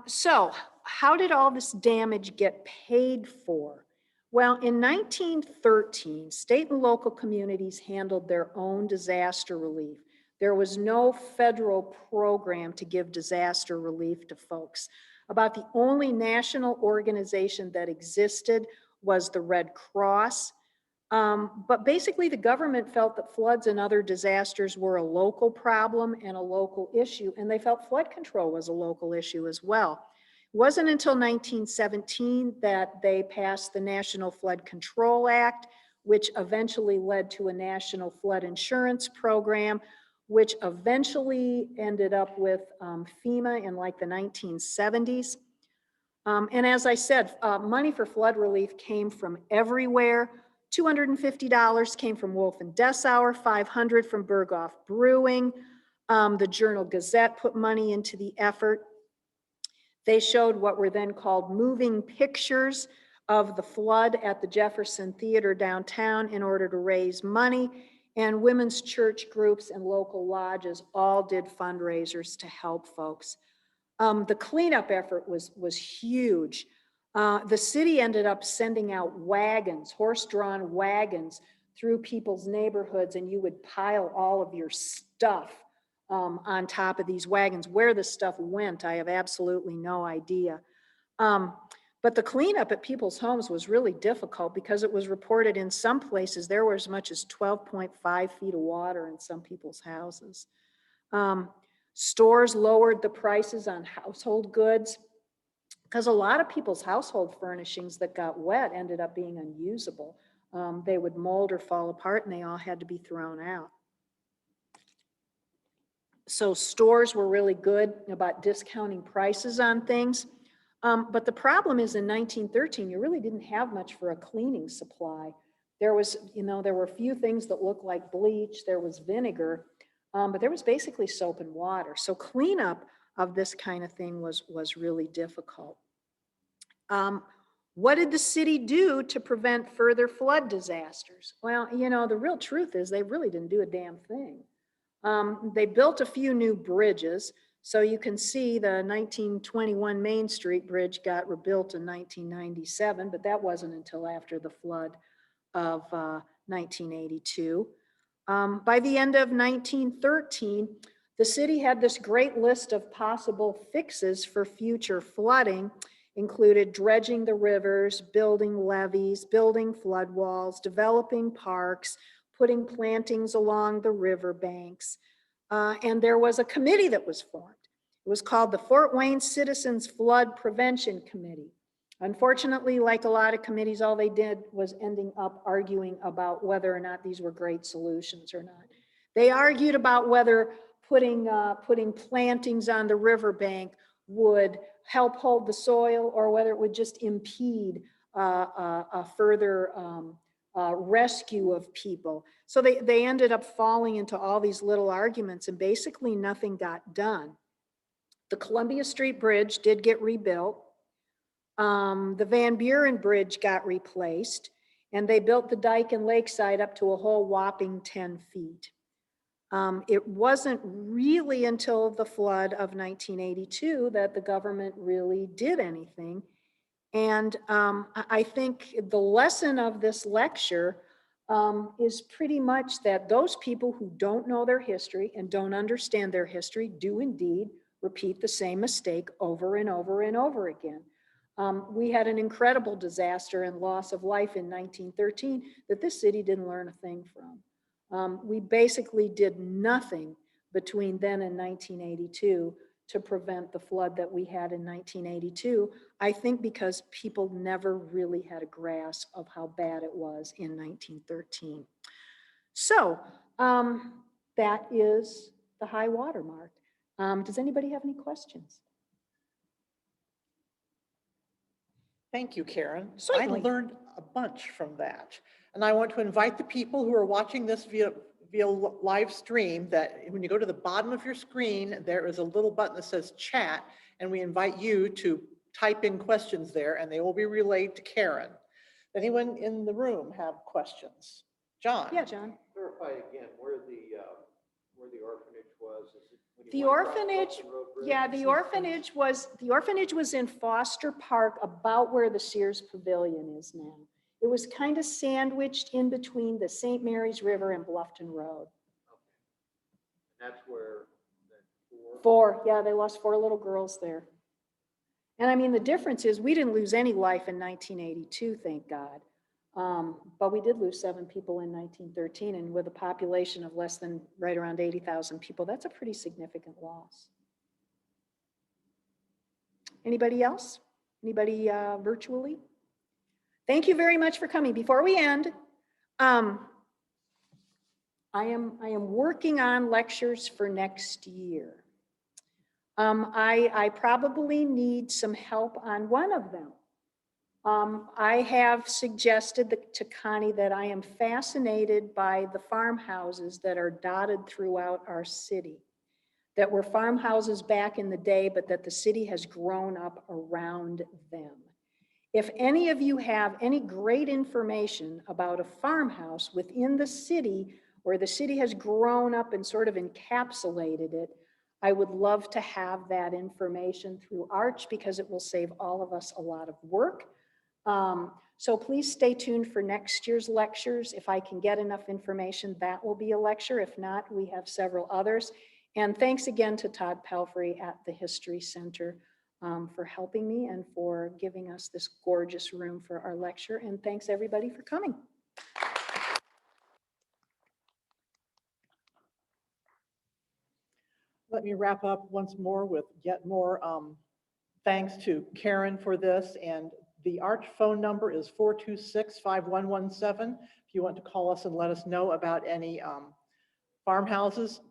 Speaker 2: So how did all this damage get paid for? Well, in 1913, state and local communities handled their own disaster relief. There was no federal program to give disaster relief to folks. About the only national organization that existed was the Red Cross. But basically the government felt that floods and other disasters were a local problem and a local issue, and they felt flood control was a local issue as well. It wasn't until 1917 that they passed the National Flood Control Act, which eventually led to a national flood insurance program, which eventually ended up with FEMA in like the 1970s. And as I said, money for flood relief came from everywhere. $250 came from Wolf and Dessauer, $500 from Berghoff Brewing. The Journal Gazette put money into the effort. They showed what were then called moving pictures of the flood at the Jefferson Theater downtown in order to raise money. And women's church groups and local lodges all did fundraisers to help folks. The cleanup effort was huge. The city ended up sending out wagons, horse-drawn wagons through people's neighborhoods, and you would pile all of your stuff on top of these wagons. Where the stuff went, I have absolutely no idea. But the cleanup at people's homes was really difficult because it was reported in some places there were as much as 12.5 feet of water in some people's houses. Stores lowered the prices on household goods because a lot of people's household furnishings that got wet ended up being unusable. They would mold or fall apart and they all had to be thrown out. So stores were really good about discounting prices on things. But the problem is in 1913, you really didn't have much for a cleaning supply. There were a few things that looked like bleach. There was vinegar. but there was basically soap and water. So cleanup of this kind of thing was really difficult. What did the city do to prevent further flood disasters? Well, you know, the real truth is they really didn't do a damn thing. They built a few new bridges. So you can see the 1921 Main Street Bridge got rebuilt in 1997, but that wasn't until after the flood of 1982. By the end of 1913, the city had this great list of possible fixes for future flooding, included dredging the rivers, building levees, building flood walls, developing parks, putting plantings along the river banks. And there was a committee that was formed. It was called the Fort Wayne Citizens Flood Prevention Committee. Unfortunately, like a lot of committees, all they did was ending up arguing about whether or not these were great solutions or not. They argued about whether putting plantings on the riverbank would help hold the soil or whether it would just impede a further rescue of people. So they ended up falling into all these little arguments and basically nothing got done. The Columbia Street Bridge did get rebuilt. The Van Buren Bridge got replaced, and they built the dike in Lakeside up to a whole whopping 10 feet. It wasn't really until the flood of 1982 that the government really did anything. And I think the lesson of this lecture is pretty much that those people who don't know their history and don't understand their history do indeed repeat the same mistake over and over and over again. We had an incredible disaster and loss of life in 1913 that this city didn't learn a thing from. We basically did nothing between then and 1982 to prevent the flood that we had in 1982, I think because people never really had a grasp of how bad it was in 1913. So that is the high water mark. Does anybody have any questions?
Speaker 1: Thank you, Karen.
Speaker 2: Certainly.
Speaker 1: I learned a bunch from that. And I want to invite the people who are watching this via live stream that when you go to the bottom of your screen, there is a little button that says chat, and we invite you to type in questions there and they will be relayed to Karen. Anyone in the room have questions? John?
Speaker 2: Yeah, John.
Speaker 3: Clarify again where the orphanage was. Is it when you
Speaker 2: The
Speaker 3: went across
Speaker 2: orphanage,
Speaker 3: Upton Road Bridge?
Speaker 2: yeah, the orphanage was in Foster Park, about where the Sears Pavilion is now. It was kind of sandwiched in between the St. Mary's River and Bluffton Road.
Speaker 3: Okay. And that's where that
Speaker 2: Yeah, they lost 4 little girls there. And I mean, the difference is we didn't lose any life in 1982, thank God. But we did lose 7 people in 1913, and with a population of less than right around 80,000 people, that's a pretty significant loss. Anybody else? Anybody virtually? Thank you very much for coming. Before we end, I am working on lectures for next year. I probably need some help on one of them. I have suggested to Connie that I am fascinated by the farmhouses that are dotted throughout our city, that were farmhouses back in the day, but that the city has grown up around them. If any of you have any great information about a farmhouse within the city where the city has grown up and sort of encapsulated it, I would love to have that information through Arch because it will save all of us a lot of work. So please stay tuned for next year's lectures. If I can get enough information, that will be a lecture. If not, we have several others. And thanks again to Todd Pelfrey at the History Center for helping me and for giving us this gorgeous room for our lecture. And thanks everybody for coming.
Speaker 1: Let me wrap up once more with yet more thanks to Karen for this. And the Arch phone number is 426-5117. If you want to call us and let us know about any farmhouses.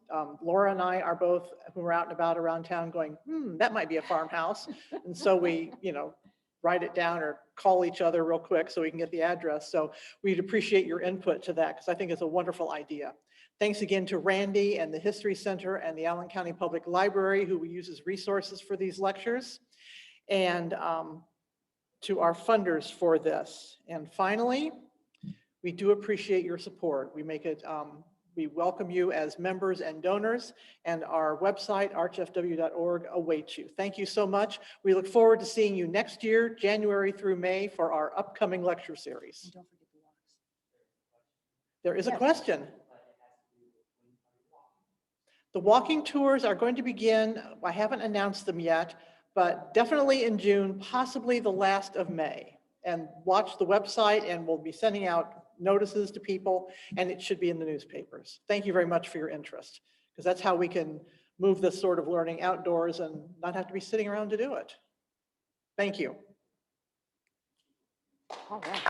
Speaker 1: Laura and I are both, when we're out and about around town going, that might be a farmhouse. And so we, write it down or call each other real quick so we can get the address. So we'd appreciate your input to that because I think it's a wonderful idea. Thanks again to Randy and the History Center and the Allen County Public Library, who we use as resources for these lectures, and to our funders for this. And finally, we do appreciate your support. We welcome you as members and donors, and our website, archfw.org, awaits you. Thank you so much. We look forward to seeing you next year, January through May, for our upcoming lecture series.
Speaker 2: And don't forget the walks.
Speaker 1: There is a
Speaker 2: Yes.
Speaker 1: question. The walking tours are going to begin, I haven't announced them yet, but definitely in June, possibly the last of May. And watch the website, and we'll be sending out notices to people, and it should be in the newspapers. Thank you very much for your interest, because that's how we can move this sort of learning outdoors and not have to be sitting around to do it. Thank you.
Speaker 2: All right.